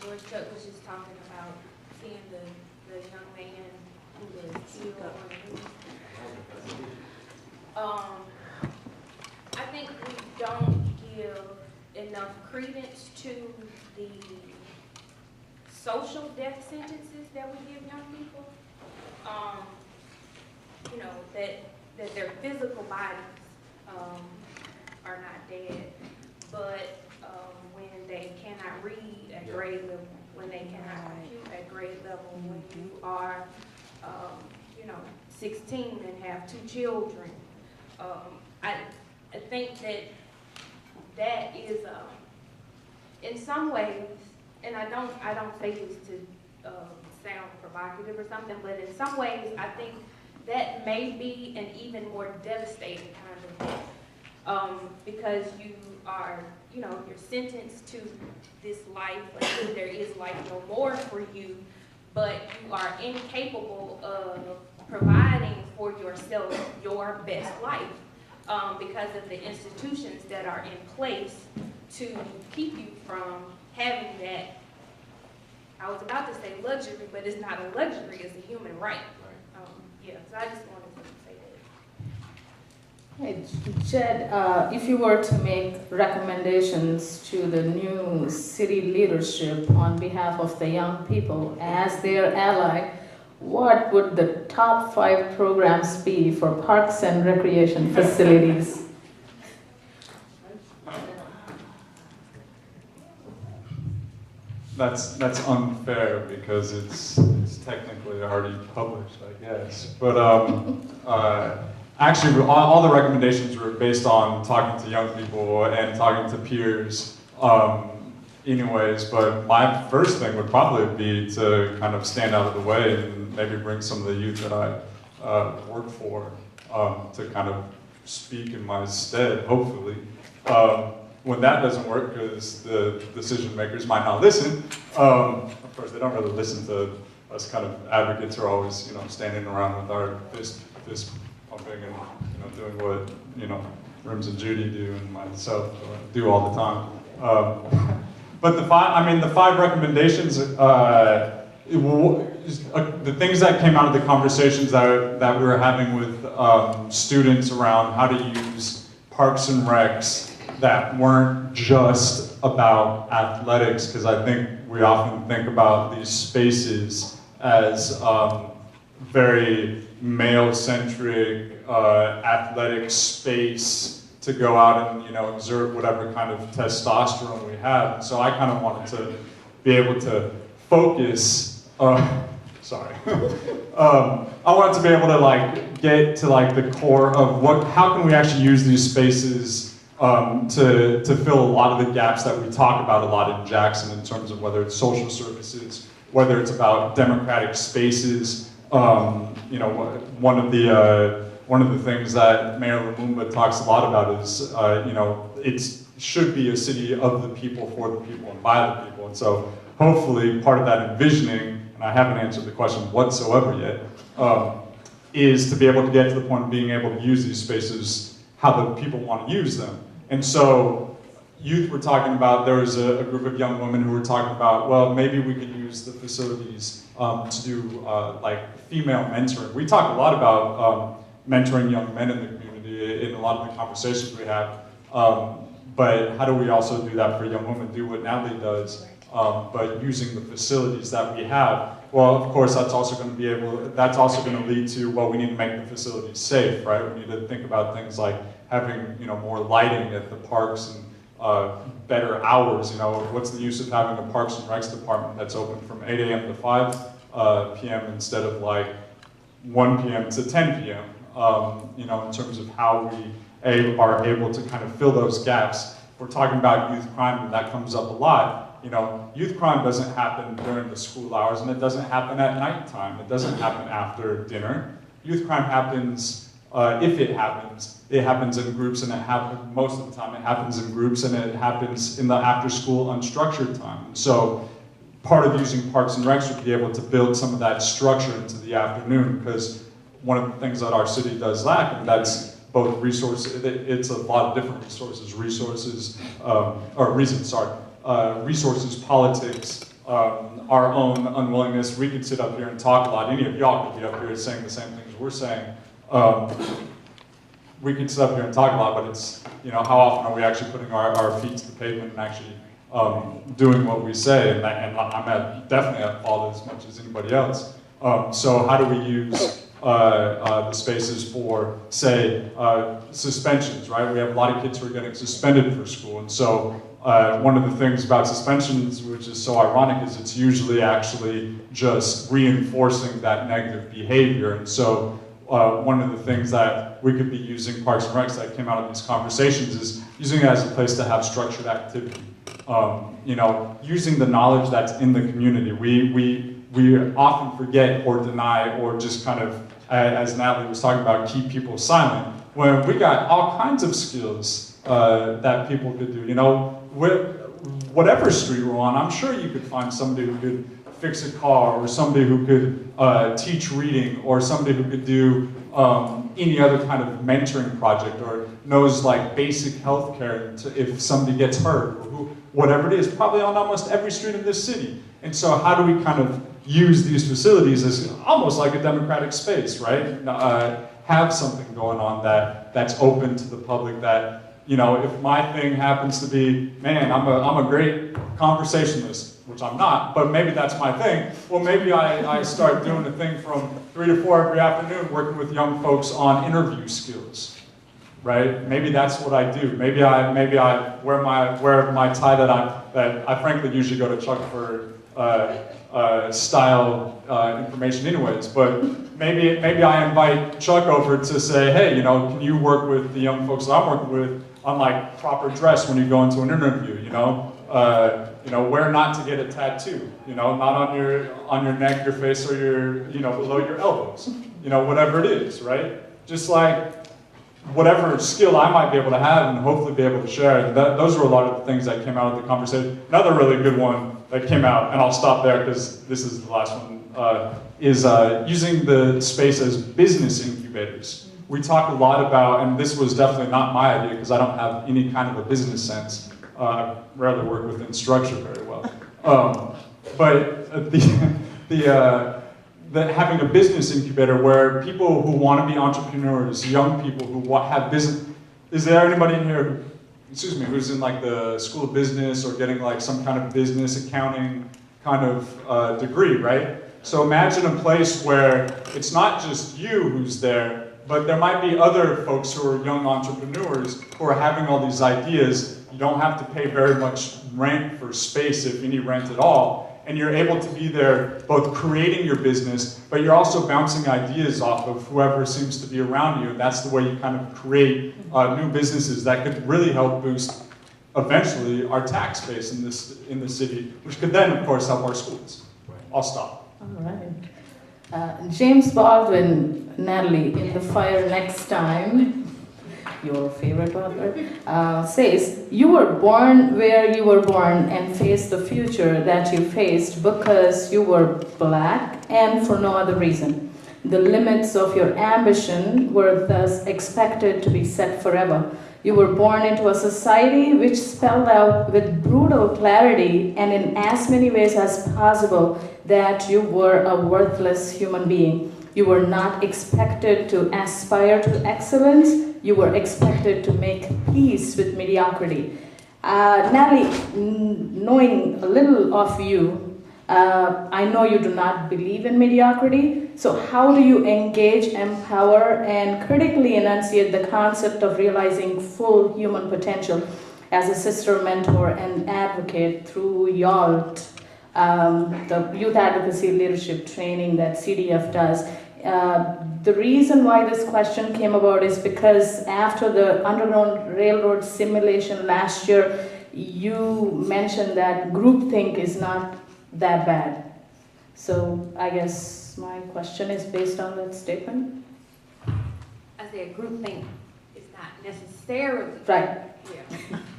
George Chuck was just talking about seeing the young man who was killed on the news, I think we don't give enough credence to the social death sentences that we give young people. You know, that their physical bodies are not dead, but when they cannot read at grade level, when they cannot compute at grade level, when you are, you know, 16 and have 2 children, I think that is, in some ways, and I don't say this to sound provocative or something, but in some ways, I think that may be an even more devastating kind of death, because you are, you know, you're sentenced to this life until there is life no more for you, but you are incapable of providing for yourself your best life because of the institutions that are in place to keep you from having that. I was about to say luxury, but it's not a luxury, it's a human right. Yeah, so I just wanted to say that. Hey, Jed, if you were to make recommendations to the new city leadership on behalf of the young people as their ally, what would the top 5 programs be for parks and recreation facilities? That's unfair because it's technically already published, I guess. But actually, all the recommendations were based on talking to young people and talking to peers. Anyways, but my first thing would probably be to kind of stand out of the way and maybe bring some of the youth that I work for to kind of speak in my stead, hopefully. When that doesn't work, because the decision makers might not listen, of course they don't really listen to us kind of advocates who are always, you know, standing around with our fist pumping and, you know, doing what, you know, Rims and Judy do and myself do all the time. But the 5 recommendations, the things that came out of the conversations that we were having with students around how to use parks and recs that weren't just about athletics, because I think we often think about these spaces as very male-centric, athletic space to go out and, you know, exert whatever kind of testosterone we have. And so I kind of wanted to be able to focus, sorry. I wanted to be able to like get to like the core of how can we actually use these spaces to fill a lot of the gaps that we talk about a lot in Jackson in terms of whether it's social services, whether it's about democratic spaces. You know, one of the things that Mayor Lumumba talks a lot about is, you know, it should be a city of the people, for the people, and by the people. And so hopefully part of that envisioning, and I haven't answered the question whatsoever yet, is to be able to get to the point of being able to use these spaces how the people want to use them. And so youth were talking about, there was a group of young women who were talking about, well, maybe we could use the facilities to do like female mentoring. We talk a lot about mentoring young men in the community in a lot of the conversations we have. But how do we also do that for young women? Do what Natalie does, but using the facilities that we have. Well, of course, that's also going to lead to, well, we need to make the facilities safe, right? We need to think about things like having, more lighting at the parks and better hours. What's the use of having a Parks and Recs department that's open from 8 a.m. to 5 p.m. instead of like 1 p.m. to 10 p.m. In terms of how we are able to kind of fill those gaps. We're talking about youth crime, and that comes up a lot. Youth crime doesn't happen during the school hours, and it doesn't happen at nighttime. It doesn't happen after dinner. Youth crime happens, if it happens in groups, and most of the time it happens in groups, and it happens in the after-school unstructured time. And so part of using Parks and Recs would be able to build some of that structure into the afternoon, because one of the things that our city does lack, and that's both resources, it's a lot of different resources, resources, politics, our own unwillingness. We could sit up here and talk a lot. Any of y'all could be up here saying the same things we're saying. We could sit up here and talk a lot, but it's, how often are we actually putting our feet to the pavement and actually doing what we say? And I'm definitely at fault as much as anybody else. So how do we use the spaces for, say, suspensions, right? We have a lot of kids who are getting suspended for school, and so one of the things about suspensions, which is so ironic, is it's usually actually just reinforcing that negative behavior. And so one of the things that we could be using Parks and Recs that came out of these conversations is using it as a place to have structured activity. Using the knowledge that's in the community. We often forget or deny or just kind of, as Natalie was talking about, keep people silent, when we got all kinds of skills that people could do. Whatever street we're on, I'm sure you could find somebody who could fix a car, or somebody who could teach reading, or somebody who could do any other kind of mentoring project, or knows like basic health care if somebody gets hurt, or whatever it is, probably on almost every street in this city. And so how do we kind of use these facilities as almost like a democratic space, right? Have something going on that's open to the public, that, if my thing happens to be, man, I'm a great conversationalist, which I'm not, but maybe that's my thing. Well, maybe I start doing a thing from 3 to 4 every afternoon, working with young folks on interview skills, right? Maybe that's what I do. Maybe I wear my tie that I frankly usually go to Chuck for style information anyways, but maybe I invite Chuck over to say, hey, can you work with the young folks that I'm working with on like proper dress when you go into an interview, where not to get a tattoo, not on your neck, your face, or your, below your elbows, whatever it is, right? Just like whatever skill I might be able to have and hopefully be able to share. Those were a lot of the things that came out of the conversation. Another really good one that came out, and I'll stop there because this is the last one, is using the space as business incubators. We talk a lot about, and this was definitely not my idea because I don't have any kind of a business sense. I rarely work within structure very well. But having a business incubator where people who want to be entrepreneurs, young people who have business, is there anybody in here, who's in like the School of Business or getting like some kind of business accounting kind of degree, right? So imagine a place where it's not just you who's there, but there might be other folks who are young entrepreneurs who are having all these ideas. You don't have to pay very much rent for space, if any rent at all. And you're able to be there both creating your business, but you're also bouncing ideas off of whoever seems to be around you. And that's the way you kind of create new businesses that could really help boost, eventually, our tax base in the city, which could then, of course, help our schools. I'll stop. All right. James Baldwin, Natalie, in The Fire Next Time, your favorite author, says, you were born where you were born and faced the future that you faced because you were Black and for no other reason. The limits of your ambition were thus expected to be set forever. You were born into a society which spelled out with brutal clarity and in as many ways as possible that you were a worthless human being. You were not expected to aspire to excellence. You were expected to make peace with mediocrity. Natalie, knowing a little of you, I know you do not believe in mediocrity. So how do you engage, empower, and critically enunciate the concept of realizing full human potential as a sister, mentor, and advocate through YALT, the Youth Advocacy Leadership Training that CDF does? The reason why this question came about is because after the Underground Railroad simulation last year, you mentioned that groupthink is not that bad. So I guess my question is based on that statement. I said groupthink is not necessarily. Right. Yeah.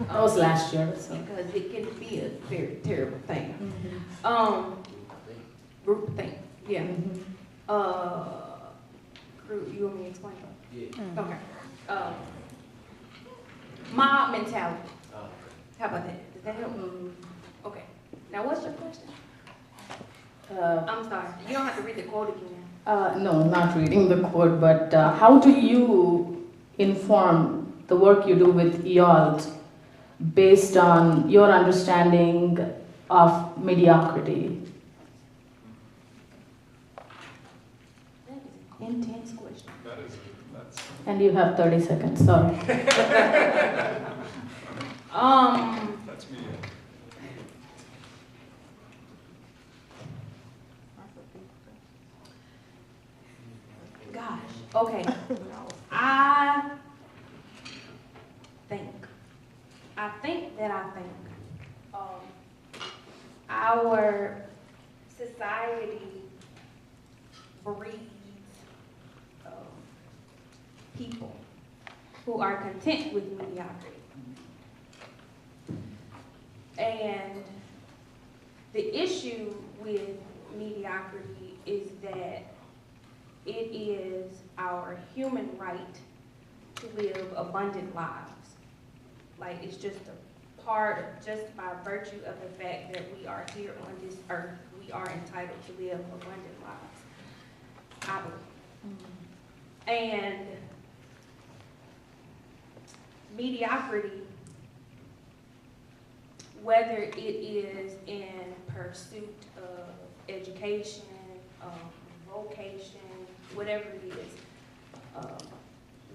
That was last year. So. Because it can be a very terrible thing. Mm-hmm. Groupthink. Yeah. Mm-hmm. You want me to explain? Yeah. Mm-hmm. Okay. Mob mentality. How about that? Does that help? Mm-hmm. Okay. Now, what's your question? Uh, I'm sorry. You don't have to read the quote again. no, not reading the quote, but how do you inform the work you do with YALT based on your understanding of mediocrity? That is an intense question. That's And you have 30 seconds, sorry. me. Gosh. Okay. I think our society breeds people who are content with mediocrity. And the issue with mediocrity is that it is our human right to live abundant lives. Like, it's just a part of, just by virtue of the fact that we are here on this earth, we are entitled to live abundant lives, I believe. And mediocrity, whether it is in pursuit of education, vocation, whatever it is,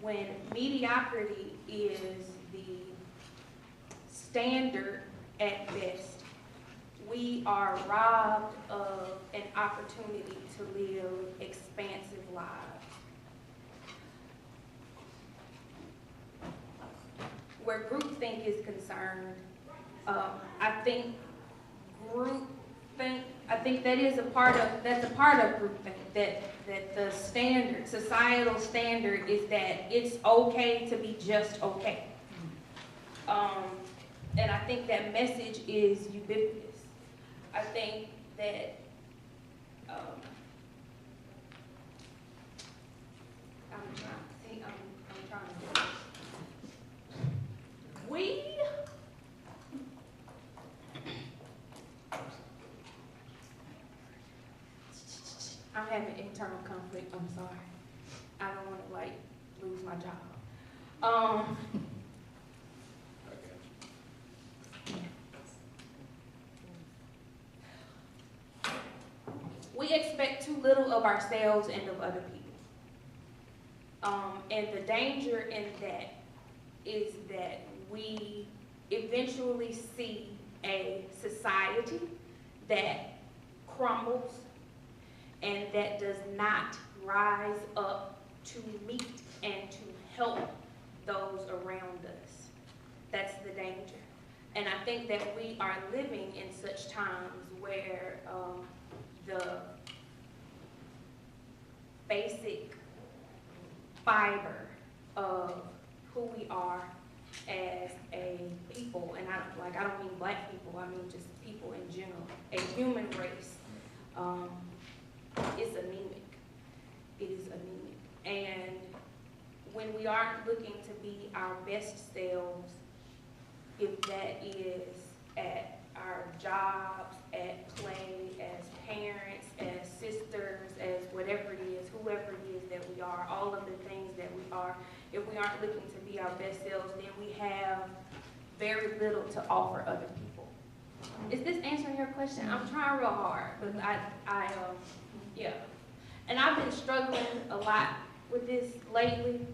when mediocrity is the standard at best, we are robbed of an opportunity to live expansive lives. Where groupthink is concerned, I think that is that's a part of groupthink, that the standard, societal standard is that it's okay to be just okay. And I think that message is ubiquitous. I think that I'm trying to do I'm having internal conflict, I'm sorry. I don't want to lose my job. We expect too little of ourselves and of other people. And the danger in that is that we eventually see a society that crumbles and that does not rise up to meet and to help those around us. That's the danger. And I think that we are living in such times where the basic fiber of who we are as a people, and I don't mean black people, I mean just people in general, a human race, is anemic. It is anemic. And when we aren't looking to be our best selves, if that is at our jobs, at play, as parents, as sisters, as whatever it is, whoever aren't looking to be our best selves, then we have very little to offer other people. Is this answering your question? I'm trying real hard, but yeah. And I've been struggling a lot with this lately,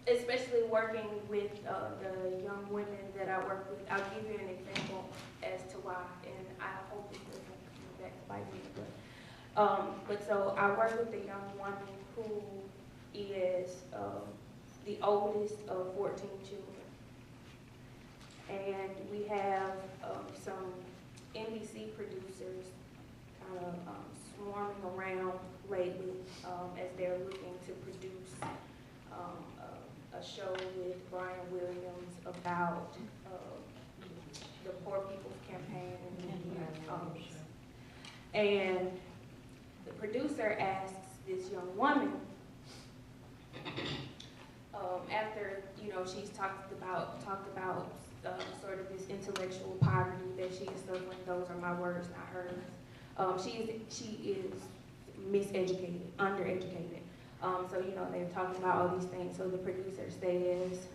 especially working with the young women that I work with. I'll give you an example as to why, and I hope it doesn't come back to bite me. But so I work with a young woman who is the oldest of 14 children. And we have some NBC producers kind of swarming around lately as they're looking to produce a show with Brian Williams about the Poor People's Campaign and the producer asks this young woman, after she's talked about sort of this intellectual poverty that she is suffering. Those are my words, not hers. She is miseducated, undereducated. So they're talking about all these things. So the producer says,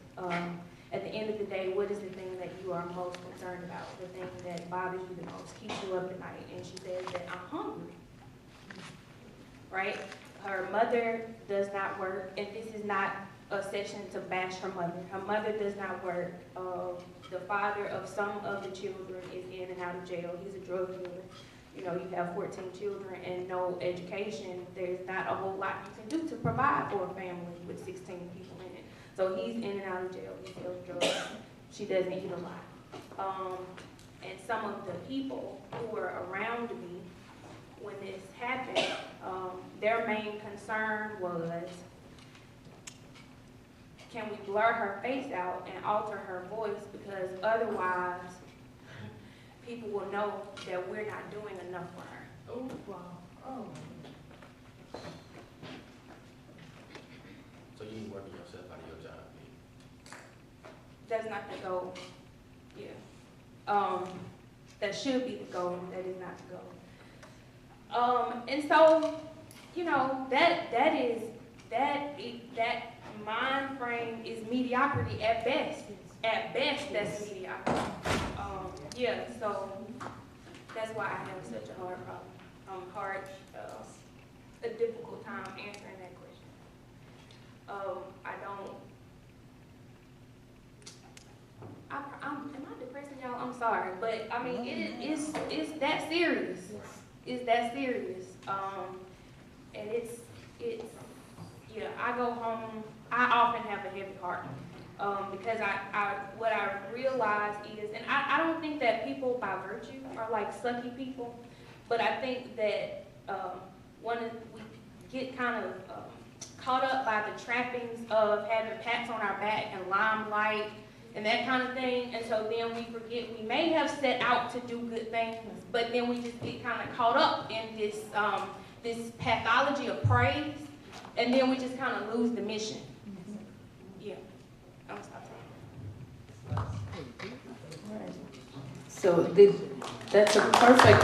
at the end of the day, what is the thing that you are most concerned about? The thing that bothers you the most, keeps you up at night? And she says that I'm hungry. Right? Her mother does not work, and this is not a session to bash her mother. Her mother does not work. The father of some of the children is in and out of jail. He's a drug dealer. You have 14 children and no education. There's not a whole lot you can do to provide for a family with 16 people in it. So he's in and out of jail. He sells drugs. She doesn't eat a lot. And some of the people who were around me when this happened, their main concern was, can we blur her face out and alter her voice, because otherwise people will know that we're not doing enough for her. Oh, wow. Oh. So you ain't working yourself out of your job, That's not the goal. Yeah. That should be the goal. That is not the goal. And so, that mind frame is mediocrity at best. At best, that's mediocrity. Yeah, so that's why I have such a hard problem, a difficult time answering that question. Am I depressing y'all? I'm sorry, but I mean, it's that serious. It's that serious. And yeah, I go home, I often have a heavy heart. Because what I realize is, and I don't think that people by virtue are like sucky people, but I think that we get kind of caught up by the trappings of having pats on our back and limelight and that kind of thing, and so then we forget we may have set out to do good things, but then we just get kind of caught up in this pathology of praise, and then we just kind of lose the mission. Yeah. So that's a perfect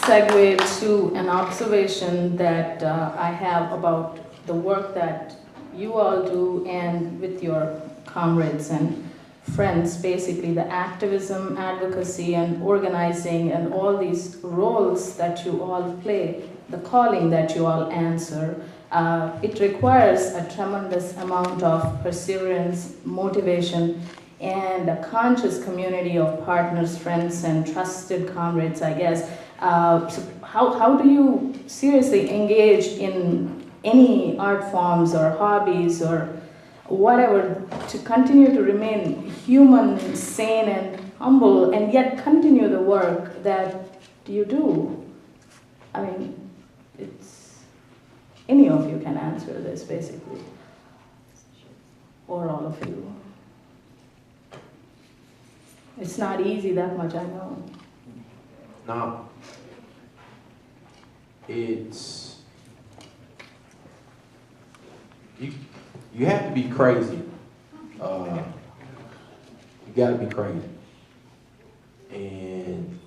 segue to an observation that I have about the work that you all do and with your comrades and friends, basically the activism, advocacy, and organizing and all these roles that you all play, the calling that you all answer. It requires a tremendous amount of perseverance, motivation, and a conscious community of partners, friends, and trusted comrades, I guess. So how do you seriously engage in any art forms or hobbies or whatever to continue to remain human, sane, and humble, and yet continue the work that you do? I mean, any of you can answer this, basically, or all of you. It's not easy, that much I know. No. It's, you have to be crazy. You gotta be crazy. And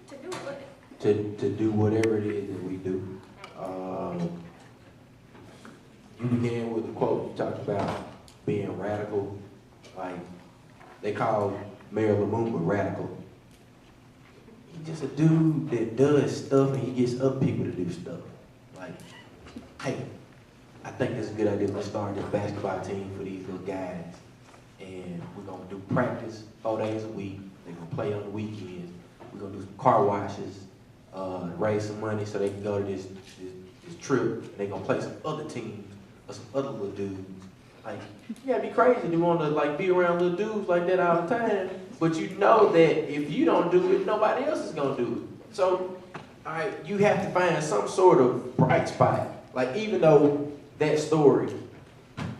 To do what? to do whatever it is that we do. began with the quote you talked about being radical. Like, they call Mayor Lumumba radical. He's just a dude that does stuff and he gets other people to do stuff. Like, hey, I think this is a good idea. Let's start this basketball team for these little guys. And we're gonna do practice 4 days a week. They're gonna play on the weekends. We're gonna do some car washes, raise some money so they can go to this trip. They're gonna play some other teams or some other little dudes. Like, you gotta be crazy to want to like be around little dudes like that all the time. But you know that if you don't do it, nobody else is gonna do it. So, all right, you have to find some sort of bright spot. Like, even though that story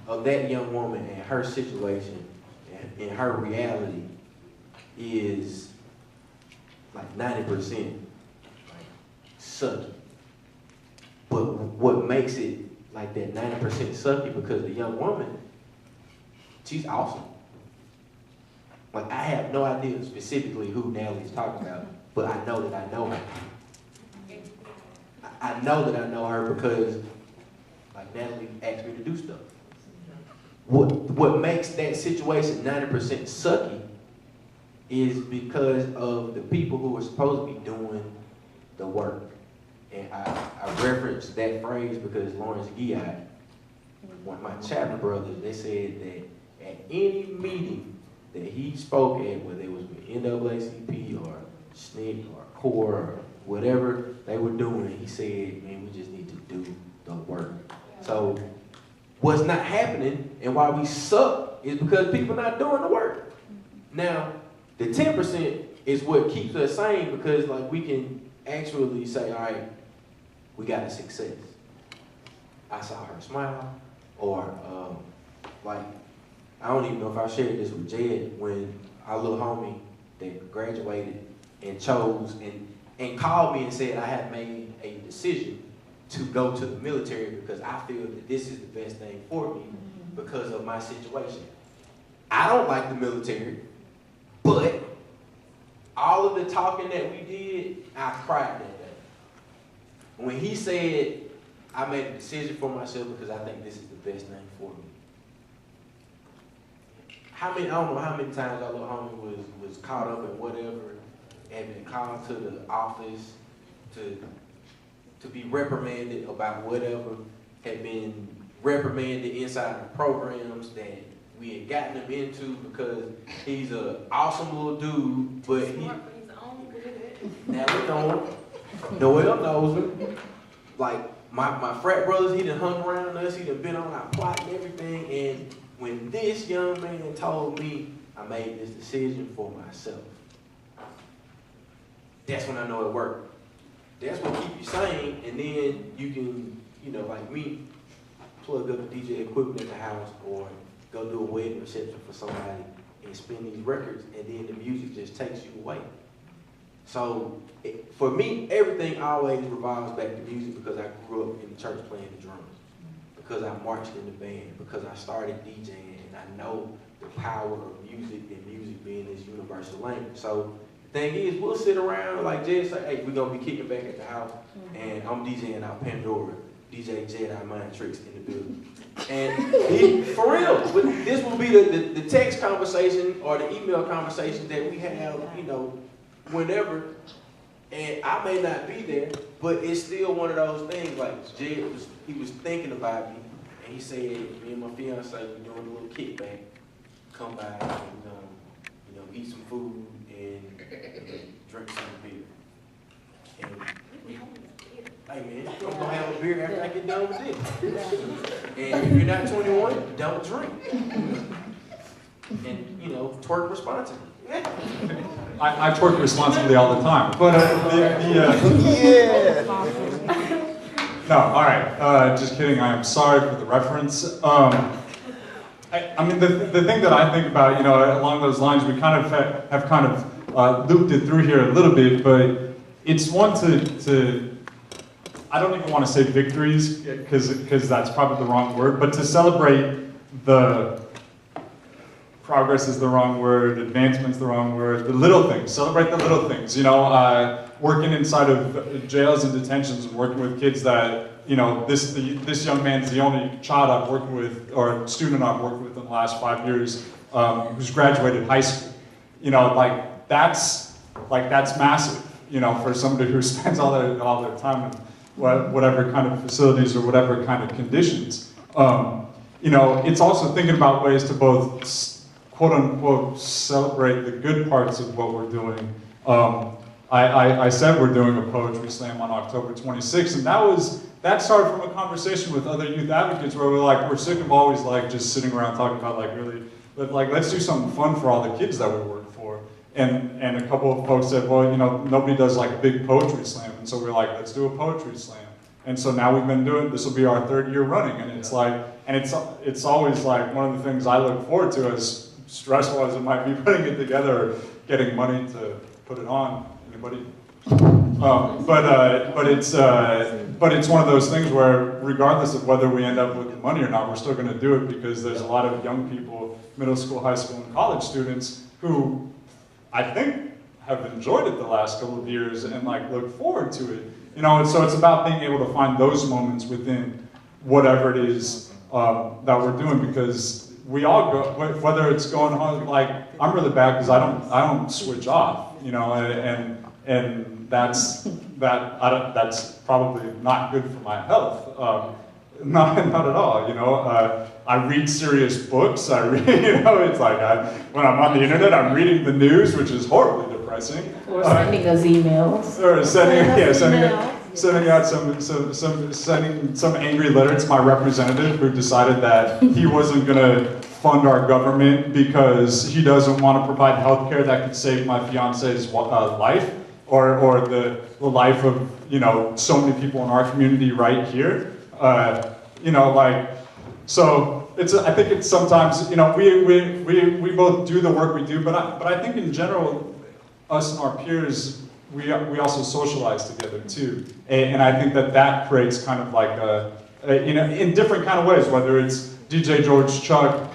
of that young woman and her situation and her reality is like 90% like sucky. But what makes it like that 90% sucky, because the young woman, she's awesome. Like, I have no idea specifically who Natalie's talking about, but I know that I know her. I know that I know her because like Natalie asked me to do stuff. What makes that situation 90% sucky is because of the people who are supposed to be doing the work. And I referenced that phrase because Lawrence Guillot, one of my chapter brothers, they said that at any meeting that he spoke at, whether it was with NAACP or SNCC or CORE or whatever they were doing, he said, man, we just need to do the work. So what's not happening and why we suck is because people not doing the work. Now, the 10% is what keeps us sane, because like we can actually say, all right, we got a success. I saw her smile, or like, I don't even know if I shared this with Jed, when our little homie that graduated and chose and called me and said I had made a decision to go to the military because I feel that this is the best thing for me because of my situation. I don't like the military, but all of the talking that we did, I cried that day. When he said, I made a decision for myself because I think this is the best thing for me. I don't know how many times our little homie was caught up in whatever, and been called to the office to be reprimanded about whatever, had been reprimanded inside the programs that we had gotten him into because he's an awesome little dude, but now we know him. Noel knows him. Like, my frat brothers, he done hung around us, he done been on our plot and everything, and when this young man told me I made this decision for myself, that's when I know it worked. That's what keep you sane, and then you can, you know, like me, plug up the DJ equipment in the house or go do a wedding reception for somebody and spin these records, and then the music just takes you away. So for me, everything always revolves back to music because I grew up in the church playing the drums, because I marched in the band, because I started DJing, and I know the power of music and music being this universal language. So the thing is, we'll sit around, like Jed said, hey, we're going to be kicking back at the house, and I'm DJing out Pandora, DJ Jedi Mind Tricks in the building. And for real, this will be the text conversation or the email conversation that we have, you know, whenever, and I may not be there, but it's still one of those things, like Jed he was thinking about me, and he said, me and my fiance, we're doing a little kickback, come by and, you know, eat some food and drink some beer. And, hey man, I'm gonna have a beer after I get done with this. And if you're not 21, don't drink. And, you know, twerk responsibly. I twerk responsibly all the time, but no, all right, just kidding. I am sorry for the reference. I mean, the thing that I think about, you know, along those lines, we kind of have kind of looped it through here a little bit, but it's one to I don't even want to say victories because that's probably the wrong word, but to celebrate the progress is the wrong word, advancement's the wrong word, the little things, celebrate the little things, you know, working inside of jails and detentions and working with kids that, you know, this young man's the only child I've worked with, or student I've worked with in the last 5 years, who's graduated high school. You know, like that's massive, you know, for somebody who spends all their time in whatever kind of facilities or whatever kind of conditions. You know, it's also thinking about ways to both quote unquote celebrate the good parts of what we're doing. I said we're doing a poetry slam on October 26th, and that started from a conversation with other youth advocates where we're sick of always like just sitting around talking about like really, but like let's do something fun for all the kids that we work for. And a couple of folks said, well, you know, nobody does like a big poetry slam, and so we're like, let's do a poetry slam. And so now we've been doing, this will be our 3rd year running, and it's like, and it's always like one of the things I look forward to, as stressful as it might be putting it together, or getting money to put it on. Anybody? But it's one of those things where regardless of whether we end up with the money or not, we're still going to do it because there's a lot of young people, middle school, high school, and college students who I think have enjoyed it the last couple of years and like look forward to it. You know, and so it's about being able to find those moments within whatever it is that we're doing, because we all go, whether it's going on, like I'm really bad because I don't switch off, you know, and that's probably not good for my health. Not at all, you know. I read serious books. I read, you know, it's like when I'm on the internet, I'm reading the news, which is horribly depressing. Or sending us emails. Or sending some angry letter to my representative who decided that he wasn't going to fund our government because he doesn't want to provide health care that could save my fiance's life or the life of, you know, so many people in our community right here. You know, like, so I think it's sometimes, you know, we both do the work we do, but I think in general, us and our peers, we also socialize together too, and I think that creates kind of like you know, in different kind of ways, whether it's DJ George Chuck,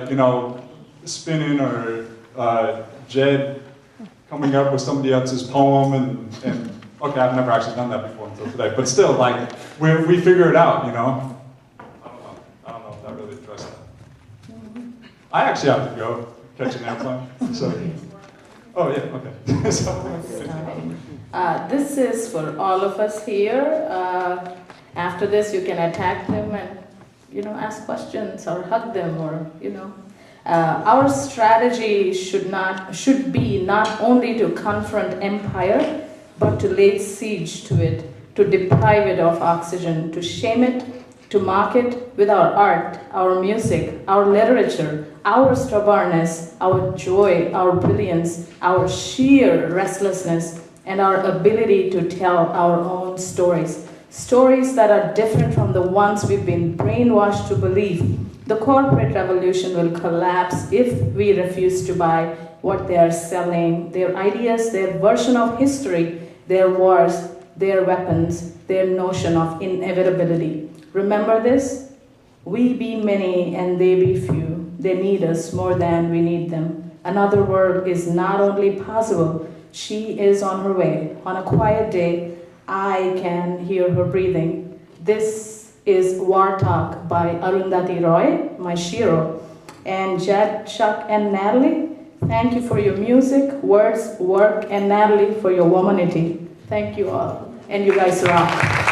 you know, spinning, or Jed coming up with somebody else's poem, and okay, I've never actually done that before until today, but still, like, we figure it out, you know? I don't know if that really addressed that. I actually have to go catch an airplane, so. Oh, yeah, okay. This is for all of us here. After this, you can attack them and, you know, ask questions or hug them, or, you know. Our strategy should be not only to confront empire, but to lay siege to it, to deprive it of oxygen, to shame it, to mock it with our art, our music, our literature, our stubbornness, our joy, our brilliance, our sheer restlessness, and our ability to tell our own stories. Stories that are different from the ones we've been brainwashed to believe. The corporate revolution will collapse if we refuse to buy what they are selling, their ideas, their version of history, their wars, their weapons, their notion of inevitability. Remember this? We be many and they be few. They need us more than we need them. Another world is not only possible, she is on her way. On a quiet day, I can hear her breathing. This is War Talk by Arundhati Roy, my Shiro. And Jed, Chuck, and Natalie, thank you for your music, words, work, and Natalie for your womanity. Thank you all. And you guys rock.